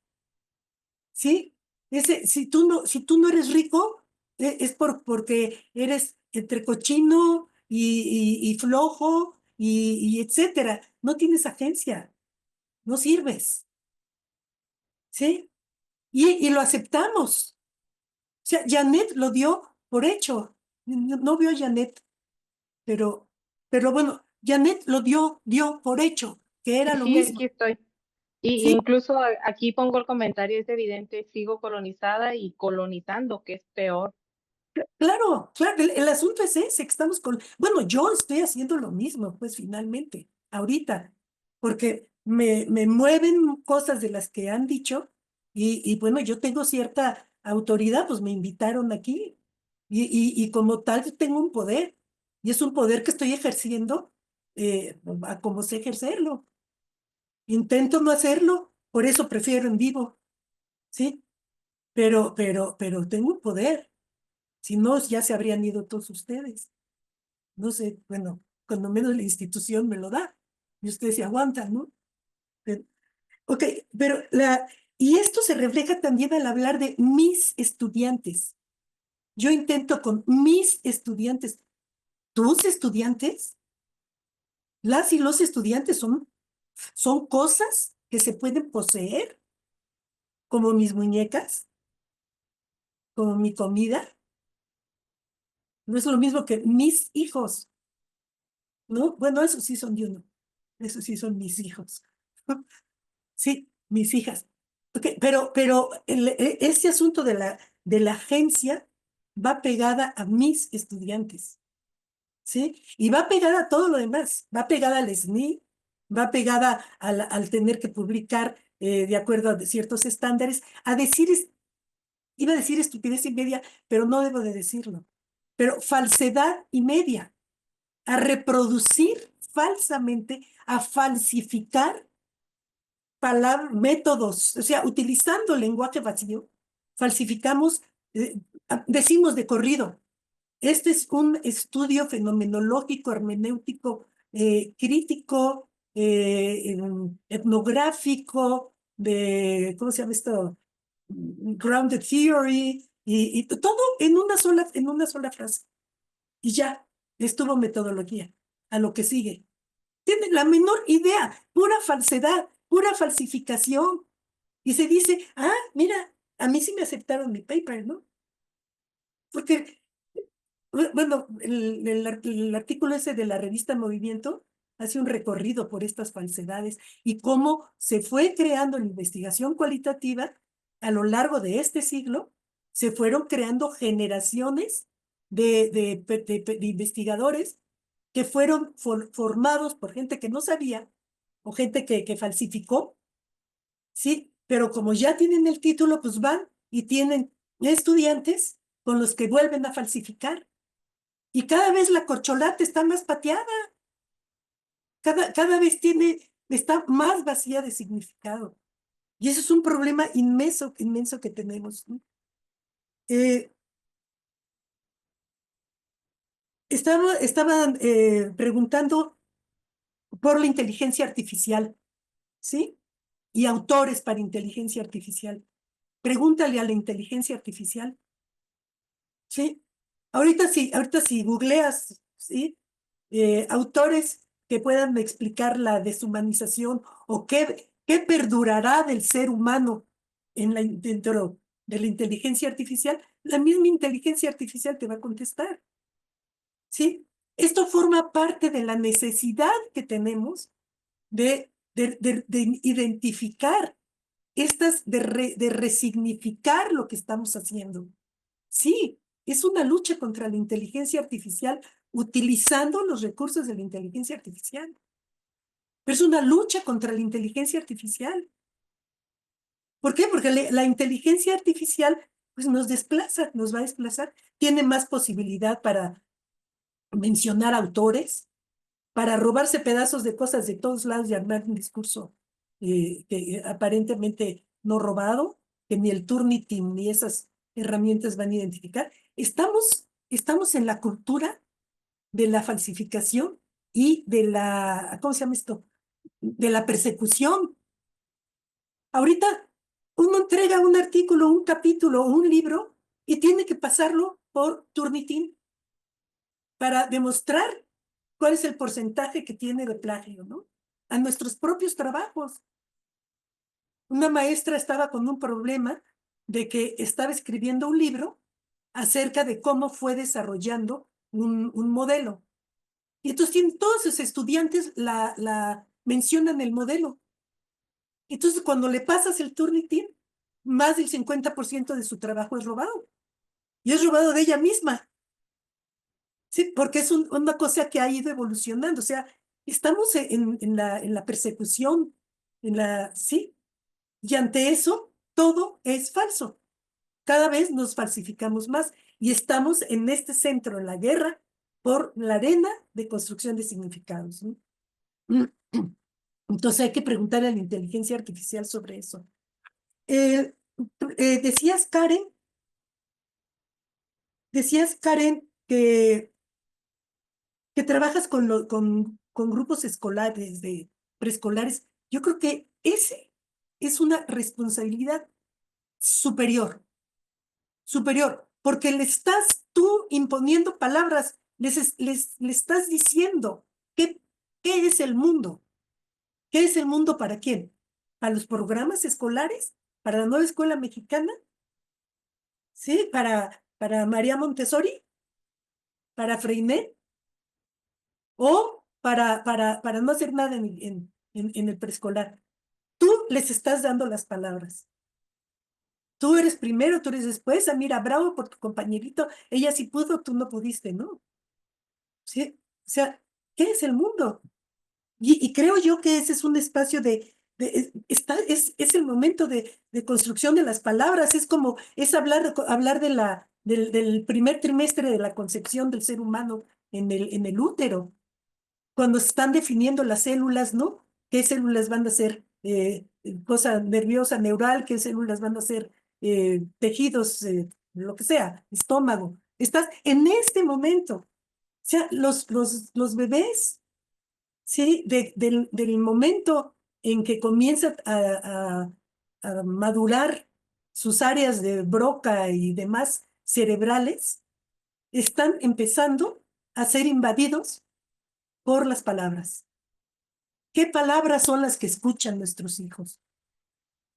¿sí? Si tú no eres rico, es porque eres entre cochino y flojo y etcétera. No tienes agencia, no sirves, ¿sí? Y lo aceptamos. O sea, Janet lo dio por hecho. No vio a Janet, pero bueno, Janet lo dio por hecho, que era lo Sí, mismo. aquí estoy. Y Sí, incluso aquí pongo el comentario, es evidente, sigo colonizada y colonizando, que es peor. claro, el asunto es ese, que estamos bueno, yo estoy haciendo lo mismo, pues finalmente, ahorita, porque me mueven cosas de las que han dicho y bueno, yo tengo cierta autoridad, pues me invitaron aquí y como tal yo tengo un poder y es un poder que estoy ejerciendo a como sé ejercerlo. Intento no hacerlo, por eso prefiero en vivo, ¿sí? Pero tengo un poder. Si no, ya se habrían ido todos ustedes. No sé, bueno, cuando menos la institución me lo da. Y ustedes se aguantan, ¿no? Pero, ok, y esto se refleja también al hablar de mis estudiantes. Yo intento con mis estudiantes. ¿Tus estudiantes? Las y los estudiantes son cosas que se pueden poseer, como mis muñecas, como mi comida. No es lo mismo que mis hijos, ¿no? Bueno, esos sí son de uno. Esos sí son mis hijos. Sí, mis hijas. Okay, pero este asunto de la agencia va pegada a mis estudiantes, ¿sí? Y va pegada a todo lo demás. Va pegada al SNI, va pegada al tener que publicar de acuerdo a ciertos estándares, iba a decir estupidez y media, pero no debo de decirlo. Pero falsedad y media, a reproducir falsamente, a falsificar métodos, o sea, utilizando lenguaje vacío, falsificamos, decimos de corrido. Este es un estudio fenomenológico, hermenéutico, crítico, etnográfico, ¿cómo se llama esto? Grounded theory, y todo en una sola frase. Y ya, estuvo metodología, a lo que sigue. Tienen la menor idea, pura falsedad, pura falsificación. Y se dice, mira, a mí sí me aceptaron mi paper, ¿no? Porque, bueno, el artículo ese de la revista Movimiento hace un recorrido por estas falsedades y cómo se fue creando la investigación cualitativa a lo largo de este siglo, se fueron creando generaciones de investigadores que fueron formados por gente que no sabía o gente que falsificó, ¿sí? Pero como ya tienen el título, pues van y tienen estudiantes con los que vuelven a falsificar. Y cada vez la corcholata está más pateada, cada vez está más vacía de significado. Y eso es un problema inmenso que tenemos, ¿no? Estaban preguntando por la inteligencia artificial, ¿sí? Y autores para inteligencia artificial. Pregúntale a la inteligencia artificial, ¿sí? Ahorita si googleas, ¿sí? Autores que puedan explicar la deshumanización o qué perdurará del ser humano dentro de la inteligencia artificial, la misma inteligencia artificial te va a contestar, ¿sí? Esto forma parte de la necesidad que tenemos de identificar de resignificar lo que estamos haciendo. Sí, es una lucha contra la inteligencia artificial utilizando los recursos de la inteligencia artificial. Pero es una lucha contra la inteligencia artificial. ¿Por qué? Porque la inteligencia artificial pues nos va a desplazar. Tiene más posibilidad para mencionar autores, para robarse pedazos de cosas de todos lados y armar un discurso que aparentemente no robado, que ni el Turnitin ni esas herramientas van a identificar. Estamos en la cultura de la falsificación y de ¿cómo se llama esto? De la persecución. Ahorita uno entrega un artículo, un capítulo o un libro y tiene que pasarlo por Turnitin para demostrar cuál es el porcentaje que tiene de plagio, ¿no? A nuestros propios trabajos. Una maestra estaba con un problema de que estaba escribiendo un libro acerca de cómo fue desarrollando un modelo. Y entonces todos sus estudiantes mencionan el modelo. Entonces cuando le pasas el Turnitin, más del 50% de su trabajo es robado. Y es robado de ella misma. Sí, porque es una cosa que ha ido evolucionando. O sea, estamos en la persecución, sí. Y ante eso, todo es falso. Cada vez nos falsificamos más y estamos en este centro, en la guerra, por la arena de construcción de significados, ¿no? Entonces hay que preguntarle a la inteligencia artificial sobre eso. Decías, Karen, que trabajas con grupos escolares, de preescolares. Yo creo que ese es una responsabilidad superior, porque le estás tú imponiendo palabras, le estás diciendo qué es el mundo. ¿Qué es el mundo para quién? ¿Para los programas escolares? ¿Para la nueva escuela mexicana? ¿Sí? ¿Para María Montessori? ¿Para Freinet? ¿O para no hacer nada en el preescolar? Tú les estás dando las palabras. Tú eres primero, tú eres después. Ah, mira, bravo por tu compañerito. Ella sí pudo, tú no pudiste, ¿no? ¿Sí? O sea, ¿qué es el mundo? Y creo yo que ese es un espacio es el momento de construcción de las palabras, es hablar del primer trimestre de la concepción del ser humano en el útero, cuando se están definiendo las células, ¿no? ¿Qué células van a ser cosa nerviosa, neural? ¿Qué células van a ser tejidos, lo que sea, estómago? Estás en este momento. O sea, los bebés, ¿sí? Del momento en que comienza a madurar sus áreas de Broca y demás cerebrales, están empezando a ser invadidos por las palabras. ¿Qué palabras son las que escuchan nuestros hijos?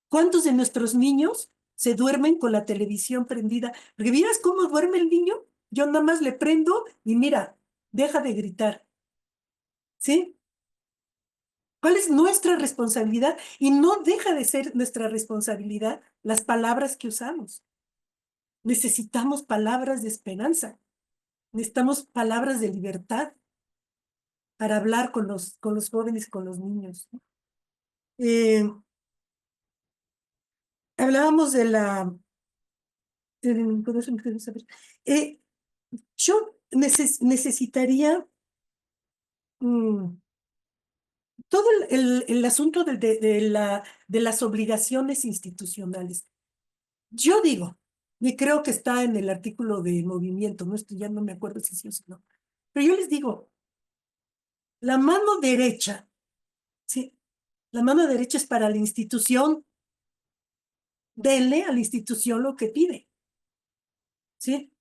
¿Cuántos de nuestros niños se duermen con la televisión prendida? Porque miras cómo duerme el niño. Yo nada más le prendo y mira, deja de gritar. ¿Sí? ¿Cuál es nuestra responsabilidad? Y no deja de ser nuestra responsabilidad las palabras que usamos. Necesitamos palabras de esperanza. Necesitamos palabras de libertad para hablar con los jóvenes y con los niños. Hablábamos de yo necesitaría todo el asunto de las obligaciones institucionales. Yo digo Y creo que está en el artículo de movimiento, ¿no? Ya no me acuerdo si sí o si no. Pero yo les digo, la mano derecha, ¿sí? La mano derecha es para la institución. Denle a la institución lo que pide, ¿sí?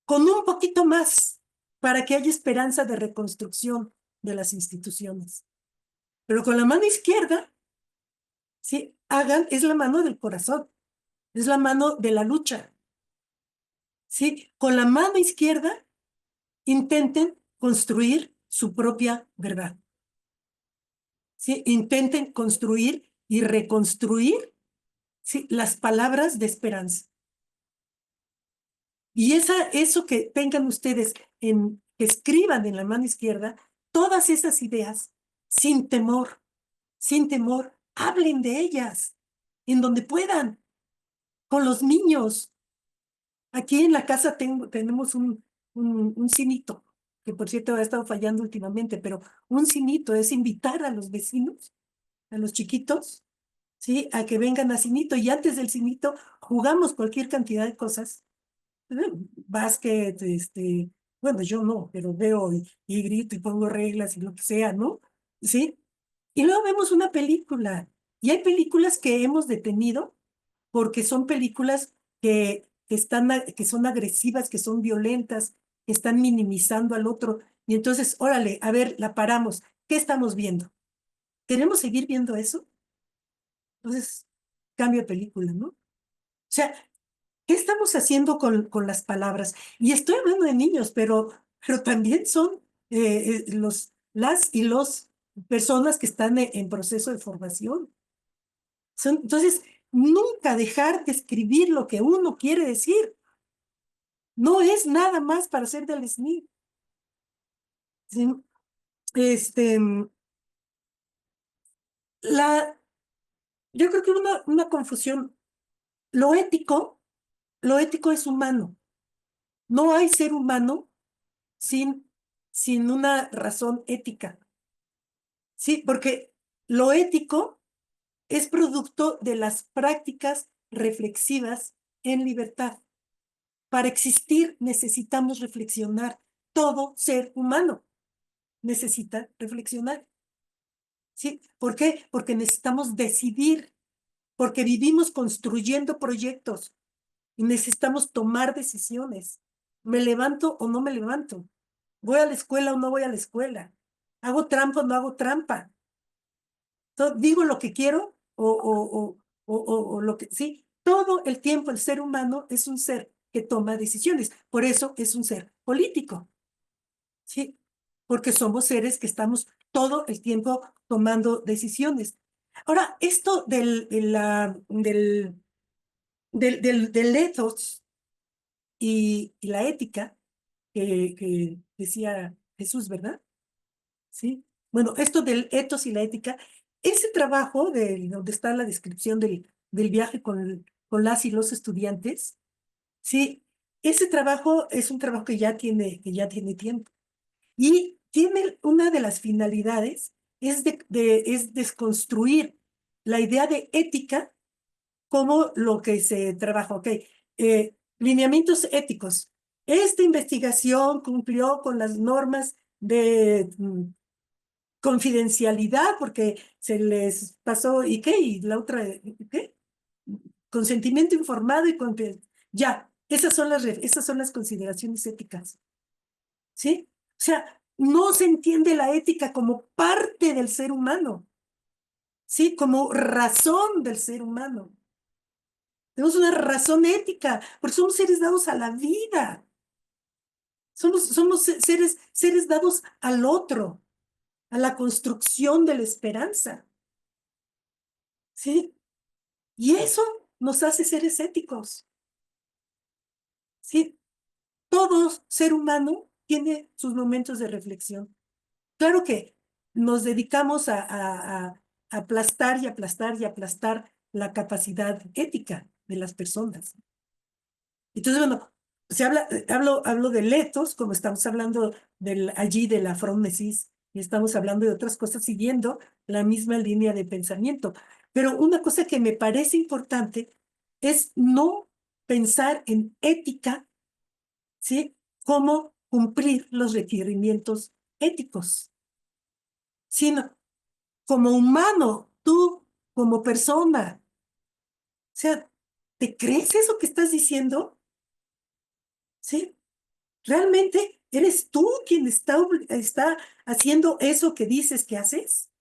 Con un poquito más para que haya esperanza de reconstrucción de las instituciones. Pero con la mano izquierda, ¿sí? Es la mano del corazón, es la mano de la lucha, ¿sí? Con la mano izquierda, intenten construir su propia verdad, ¿sí? Intenten construir y reconstruir, ¿sí? Las palabras de esperanza. Y eso que tengan ustedes, que escriban en la mano izquierda, todas esas ideas, sin temor, hablen de ellas, en donde puedan, con los niños. Aquí en la casa tenemos un cinito, que por cierto ha estado fallando últimamente, pero un cinito es invitar a los vecinos, a los chiquitos, ¿sí? A que vengan a cinito, y antes del cinito jugamos cualquier cantidad de cosas. Básquet, bueno, yo no, pero veo y grito y pongo reglas y lo que sea, ¿no? ¿Sí? Y luego vemos una película. Y hay películas que hemos detenido porque son películas que son agresivas, que son violentas, que están minimizando al otro. Y entonces, órale, a ver, la paramos. ¿Qué estamos viendo? ¿Queremos seguir viendo eso? Entonces, cambio de película, ¿no? O sea, ¿qué estamos haciendo con las palabras? Y estoy hablando de niños, pero también son las y los personas que están en proceso de formación. Entonces, nunca dejar de escribir lo que uno quiere decir. No es nada más para hacer del Smith. ¿Sí? Este, yo creo que una confusión. Lo ético es humano. No hay ser humano sin una razón ética. Sí, porque lo ético es producto de las prácticas reflexivas en libertad. Para existir necesitamos reflexionar. Todo ser humano necesita reflexionar. ¿Sí? ¿Por qué? Porque necesitamos decidir, porque vivimos construyendo proyectos y necesitamos tomar decisiones. ¿Me levanto o no me levanto? ¿Voy a la escuela o no voy a la escuela? ¿Hago trampa o no hago trampa? ¿Digo lo que quiero o lo que... Sí, todo el tiempo el ser humano es un ser que toma decisiones. Por eso es un ser político. ¿Sí? Porque somos seres que estamos todo el tiempo tomando decisiones. Ahora, esto del ethos y la ética que decía Jesús, ¿verdad? ¿Sí? Bueno, esto del ethos y la ética, ese trabajo donde está la descripción del viaje con las y los estudiantes, ¿sí? Ese trabajo es un trabajo que ya tiene tiempo. Y tiene una de las finalidades, es desconstruir la idea de ética como lo que se trabaja. Ok, lineamientos éticos. Esta investigación cumplió con las normas de confidencialidad porque se les pasó, ¿y qué? Y la otra, ¿qué? Consentimiento informado y ya, esas son las consideraciones éticas. ¿Sí? O sea, no se entiende la ética como parte del ser humano, ¿sí? Como razón del ser humano. Tenemos una razón ética, porque somos seres dados a la vida. Somos seres dados al otro, a la construcción de la esperanza. ¿Sí? Y eso nos hace seres éticos. ¿Sí? Todo ser humano tiene sus momentos de reflexión. Claro que nos dedicamos a aplastar y aplastar y aplastar la capacidad ética de las personas. Entonces, bueno, hablo de letos, como estamos hablando allí de la frónesis, y estamos hablando de otras cosas siguiendo la misma línea de pensamiento. Pero una cosa que me parece importante es no pensar en ética, ¿sí? Cómo cumplir los requerimientos éticos, sino como humano, tú como persona. O sea, ¿te crees eso que estás diciendo? ¿Sí? ¿Realmente eres tú quien está haciendo eso que dices que haces?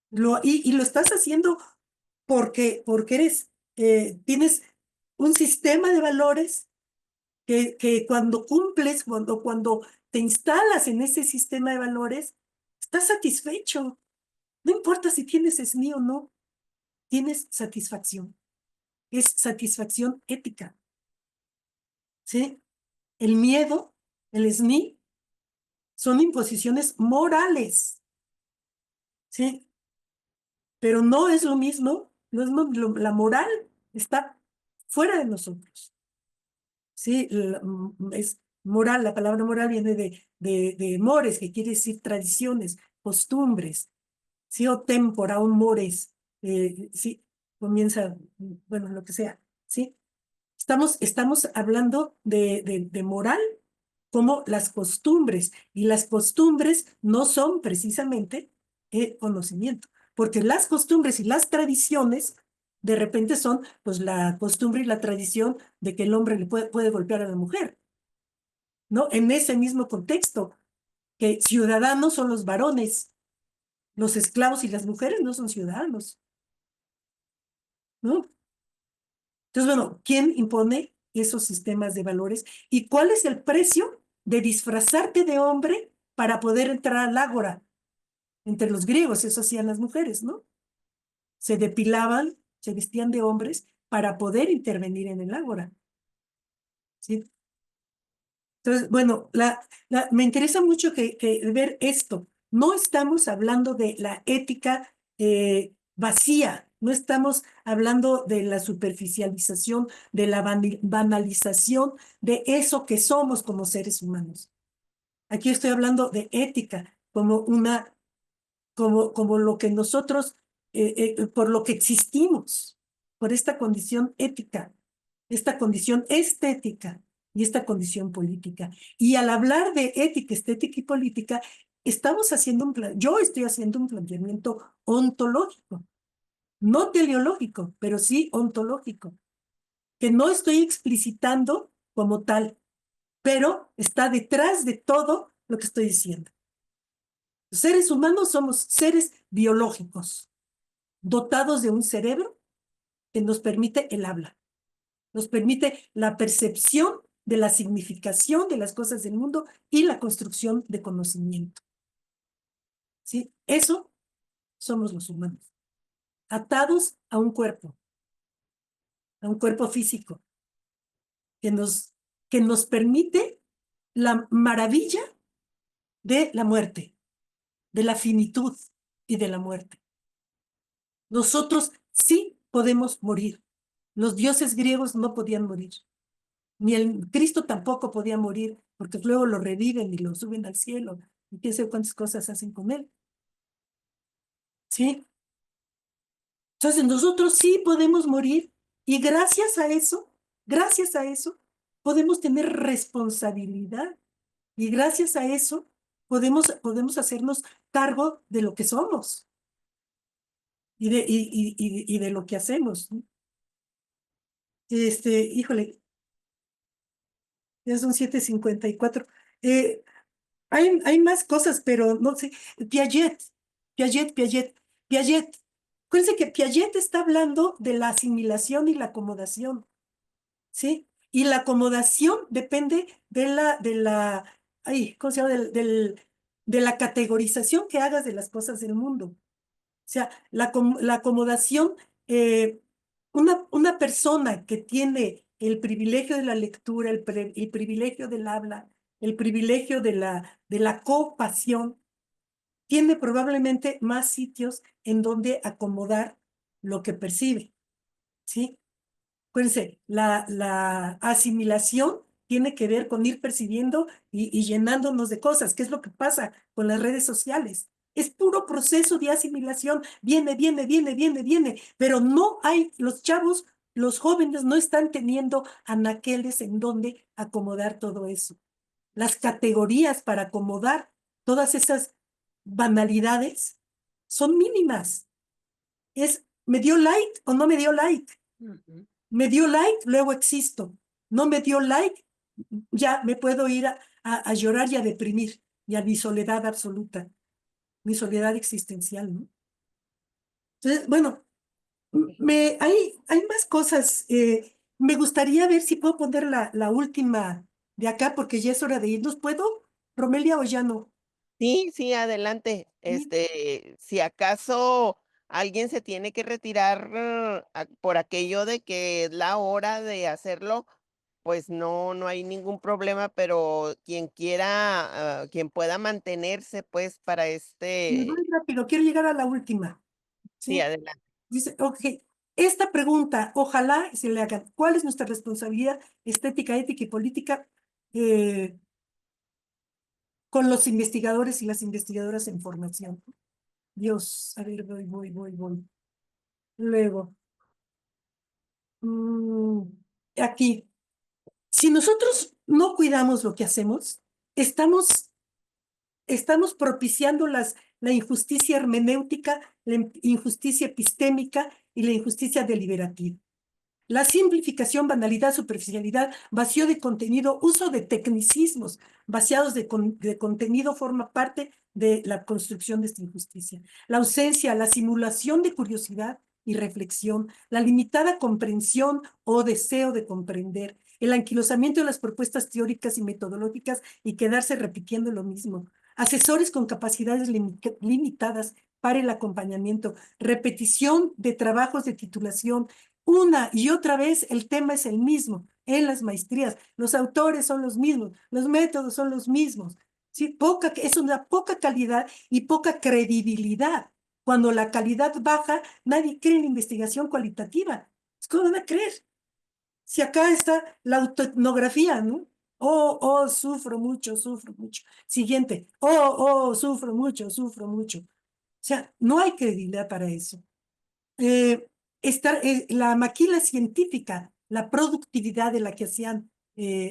Y lo estás haciendo porque tienes un sistema de valores que cuando cumples, cuando te instalas en ese sistema de valores, estás satisfecho. No importa si tienes SNI o no, tienes satisfacción. Es satisfacción ética. ¿Sí? El miedo, el SNI, son imposiciones morales. ¿Sí? Pero no es lo mismo, no es la moral está fuera de nosotros. Sí, es moral, la palabra moral viene de mores, que quiere decir tradiciones, costumbres, sí, o tempora, un mores, sí, comienza, bueno, lo que sea, sí. Estamos hablando de moral como las costumbres, y las costumbres no son precisamente conocimiento, porque las costumbres y las tradiciones de repente son pues la costumbre y la tradición de que el hombre le puede golpear a la mujer, ¿no? En ese mismo contexto, que ciudadanos son los varones, los esclavos y las mujeres no son ciudadanos, ¿no? Entonces, bueno, ¿quién impone esos sistemas de valores? ¿Y cuál es el precio de disfrazarte de hombre para poder entrar al ágora? Entre los griegos, eso hacían las mujeres, ¿no? Se depilaban, se vestían de hombres para poder intervenir en el ágora, ¿sí? Entonces, bueno, me interesa mucho que ver esto. No estamos hablando de la ética vacía, no estamos hablando de la superficialización, de la banalización de eso que somos como seres humanos. Aquí estoy hablando de ética como lo que nosotros, por lo que existimos, por esta condición ética, esta condición estética y esta condición política. Y al hablar de ética, estética y política, yo estoy haciendo un planteamiento ontológico, no teleológico, pero sí ontológico, que no estoy explicitando como tal, pero está detrás de todo lo que estoy diciendo. Los seres humanos somos seres biológicos, dotados de un cerebro que nos permite el habla, nos permite la percepción de la significación de las cosas del mundo y la construcción de conocimiento. ¿Sí? Eso somos los humanos, atados a un cuerpo físico, que nos permite la maravilla de la muerte, de la finitud y de la muerte. Nosotros sí podemos morir. Los dioses griegos no podían morir. Ni el Cristo tampoco podía morir, porque luego lo reviven y lo suben al cielo. Y quién sabe cuántas cosas hacen con él. ¿Sí? Entonces nosotros sí podemos morir, y gracias a eso, podemos tener responsabilidad. Y gracias a eso podemos hacernos cargo de lo que somos y de lo que hacemos, ¿no? Híjole, ya son 7:54. Hay más cosas, pero no sé. Piaget. Acuérdense que Piaget está hablando de la asimilación y la acomodación, ¿sí? Y la acomodación depende ¿cómo se llama? De la categorización que hagas de las cosas del mundo. O sea, la acomodación, una persona que tiene el privilegio de la lectura, el privilegio del habla, el privilegio de la compasión, tiene probablemente más sitios en donde acomodar lo que percibe, ¿sí? Acuérdense, la asimilación tiene que ver con ir percibiendo y llenándonos de cosas, que es lo que pasa con las redes sociales. Es puro proceso de asimilación, viene, pero no hay, los chavos Los jóvenes no están teniendo anaqueles en donde acomodar todo eso. Las categorías para acomodar todas esas banalidades son mínimas. ¿Me dio like o no me dio like? Me dio like, luego existo. No me dio like, ya me puedo ir a llorar y a deprimir, y a mi soledad absoluta, mi soledad existencial, ¿no? Entonces, bueno, hay más cosas. Me gustaría ver si puedo poner la última de acá, porque ya es hora de irnos. ¿Puedo, Romelia, o ya no? Sí, sí, adelante. Sí. Si acaso alguien se tiene que retirar por aquello de que es la hora de hacerlo, pues no, no hay ningún problema, pero quien quiera, quien pueda mantenerse, pues para Me voy rápido, quiero llegar a la última. sí, ¿Sí? adelante. Dice, ok, esta pregunta, ojalá se le hagan. ¿Cuál es nuestra responsabilidad estética, ética y política con los investigadores y las investigadoras en formación? Dios, a ver, voy. Luego, aquí, si nosotros no cuidamos lo que hacemos, estamos propiciando la injusticia hermenéutica, la injusticia epistémica y la injusticia deliberativa. La simplificación, banalidad, superficialidad, vacío de contenido, uso de tecnicismos vaciados de contenido forma parte de la construcción de esta injusticia. La ausencia, la simulación de curiosidad y reflexión, la limitada comprensión o deseo de comprender, el anquilosamiento de las propuestas teóricas y metodológicas y quedarse repitiendo lo mismo. Asesores con capacidades limitadas para el acompañamiento, repetición de trabajos de titulación, una y otra vez el tema es el mismo en las maestrías. Los autores son los mismos, los métodos son los mismos. ¿Sí? Es una poca calidad y poca credibilidad. Cuando la calidad baja, nadie cree en la investigación cualitativa. ¿Cómo van a creer? Si acá está la autoetnografía, ¿no? Sufro mucho, sufro mucho. Siguiente, sufro mucho, sufro mucho. O sea, no hay credibilidad para eso. La maquila científica, la productividad de la que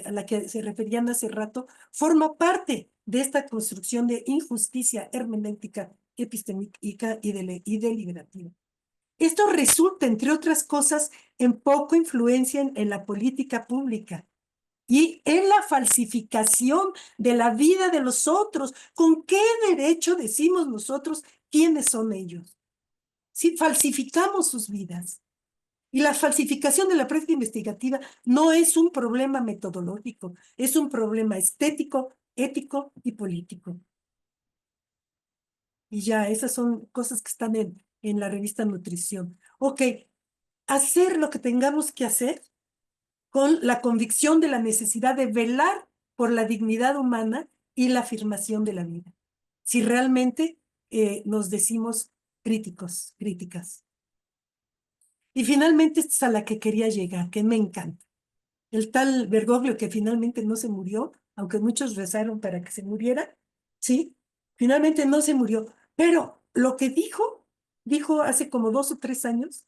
a la que se referían hace rato, forma parte de esta construcción de injusticia hermenéutica, epistemológica y deliberativa. Esto resulta, entre otras cosas, en poca influencia en la política pública y en la falsificación de la vida de los otros. ¿Con qué derecho decimos nosotros quiénes son ellos? Si falsificamos sus vidas. Y la falsificación de la práctica investigativa no es un problema metodológico, es un problema estético, ético y político. Y ya, esas son cosas que están en la revista Nutrición. Ok, hacer lo que tengamos que hacer con la convicción de la necesidad de velar por la dignidad humana y la afirmación de la vida. Si realmente nos decimos críticas. Y finalmente, esta es a la que quería llegar, que me encanta. El tal Bergoglio que finalmente no se murió, aunque muchos rezaron para que se muriera, ¿sí? Finalmente no se murió. Pero lo que dijo hace como 2 o 3 años,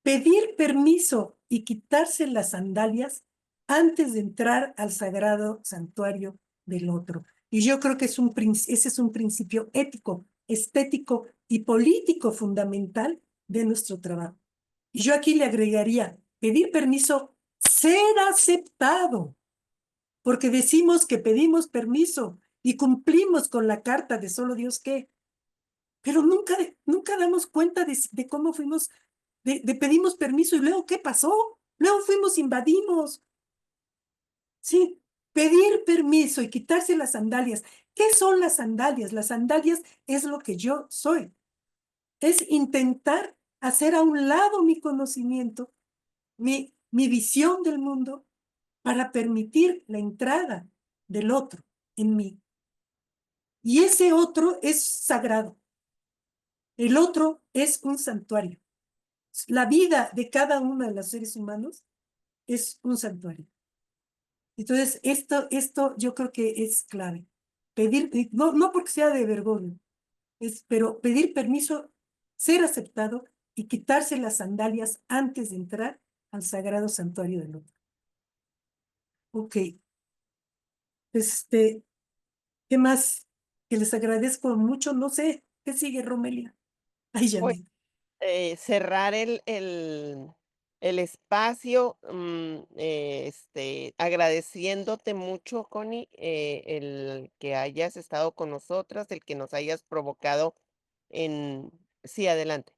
pedir permiso y quitarse las sandalias antes de entrar al sagrado santuario del otro. Y yo creo que ese es un principio ético, estético y político fundamental de nuestro trabajo. Y yo aquí le agregaría, pedir permiso, ser aceptado, porque decimos que pedimos permiso y cumplimos con la carta de solo Dios qué, pero nunca damos cuenta de cómo fuimos, de pedimos permiso y luego qué pasó, luego invadimos. Sí, pedir permiso y quitarse las sandalias. ¿Qué son las sandalias? Las sandalias es lo que yo soy. Es intentar hacer a un lado mi conocimiento, mi visión del mundo, para permitir la entrada del otro en mí. Y ese otro es sagrado. El otro es un santuario. La vida de cada uno de los seres humanos es un santuario. Entonces, esto yo creo que es clave. Pedir, no porque sea de Bergoglio, pero pedir permiso, ser aceptado y quitarse las sandalias antes de entrar al Sagrado Santuario del Otro. Ok. ¿Qué más? Que les agradezco mucho. No sé, ¿qué sigue, Romelia? Ay, ya Pues, cerrar el espacio, agradeciéndote mucho, Connie, el que hayas estado con nosotras, el que nos hayas provocado en... Sí, adelante.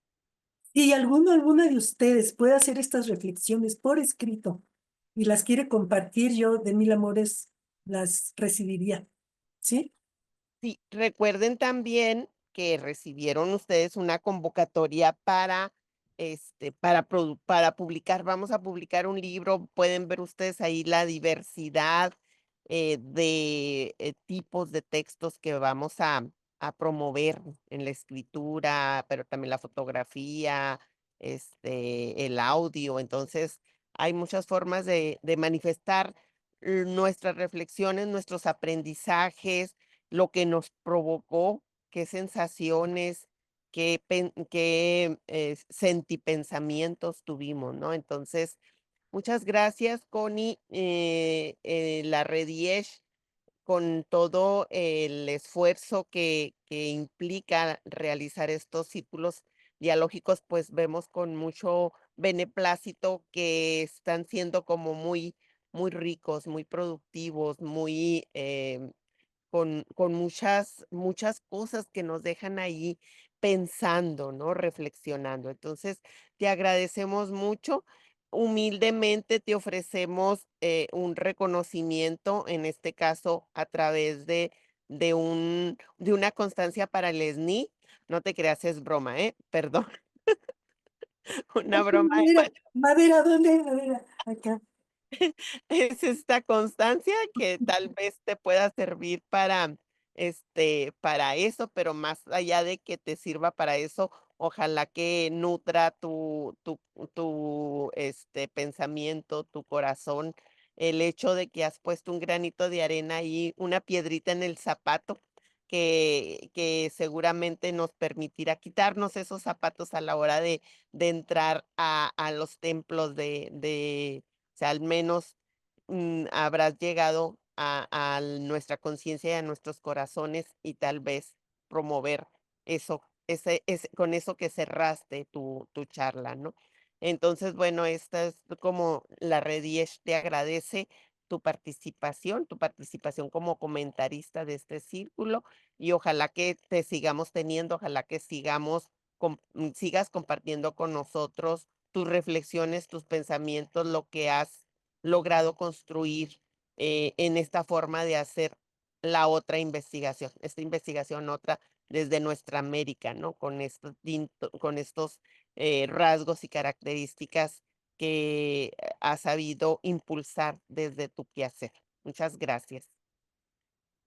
Y alguna de ustedes puede hacer estas reflexiones por escrito y las quiere compartir, yo de mil amores las recibiría. ¿Sí? Sí, recuerden también que recibieron ustedes una convocatoria para publicar. Vamos a publicar un libro. Pueden ver ustedes ahí la diversidad de tipos de textos que vamos a promover en la escritura, pero también la fotografía, el audio. Entonces, hay muchas formas de manifestar nuestras reflexiones, nuestros aprendizajes, lo que nos provocó, qué sensaciones, qué sentipensamientos tuvimos, ¿no? Entonces, muchas gracias, Connie. La Rediesh, con todo el esfuerzo que implica realizar estos círculos dialógicos, pues vemos con mucho beneplácito que están siendo como muy ricos, muy productivos, muy con muchas cosas que nos dejan ahí pensando, ¿no? Reflexionando. Entonces, te agradecemos mucho. Humildemente te ofrecemos un reconocimiento, en este caso a través de una constancia para el SNI. No te creas, es broma, ¿eh? Perdón, una broma. Madera, madera, ¿dónde? Madera, acá. Es esta constancia que tal vez te pueda servir para eso, pero más allá de que te sirva para eso, ojalá que nutra tu pensamiento, tu corazón, el hecho de que has puesto un granito de arena y una piedrita en el zapato que seguramente nos permitirá quitarnos esos zapatos a la hora de entrar a los templos o sea, al menos habrás llegado a nuestra conciencia y a nuestros corazones y tal vez promover eso, con eso que cerraste tu charla, ¿no? Entonces, bueno, esta es como la Rediesh te agradece tu participación como comentarista de este círculo y ojalá que te sigamos teniendo, ojalá que sigas compartiendo con nosotros tus reflexiones, tus pensamientos, lo que has logrado construir en esta forma de hacer la otra investigación, esta investigación otra desde nuestra América, ¿no? Con estos rasgos y características que has sabido impulsar desde tu quehacer. Muchas gracias.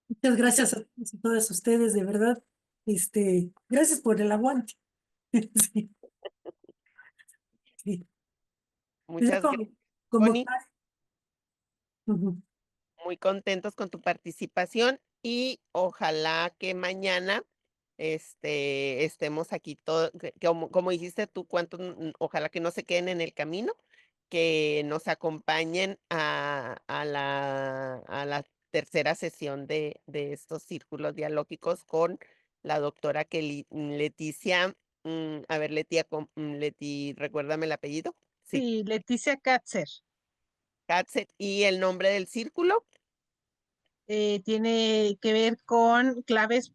Muchas gracias a todas ustedes, de verdad. Gracias por el aguante. Sí, sí. Pues ya Muchas gracias, como Connie. tal. Ujú. Muy contentos con tu participación y ojalá que mañana estemos aquí todos, como dijiste tú, ojalá que no se queden en el camino, que nos acompañen a la tercera sesión de estos círculos dialógicos con la doctora Leticia, a ver, Leti, recuérdame el apellido. Sí, Sí, Leticia Katzer. Katzer, y el nombre del círculo. Tiene que ver con claves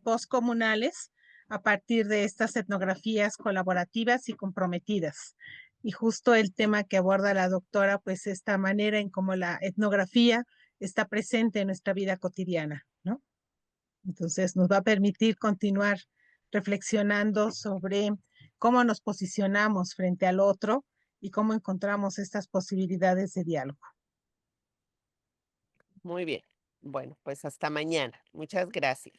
postcomunales a partir de estas etnografías colaborativas y comprometidas. Y justo el tema que aborda la doctora, pues esta manera en cómo la etnografía está presente en nuestra vida cotidiana, ¿no? Entonces nos va a permitir continuar reflexionando sobre cómo nos posicionamos frente al otro y cómo encontramos estas posibilidades de diálogo. Muy bien. Bueno, pues hasta mañana. Muchas gracias.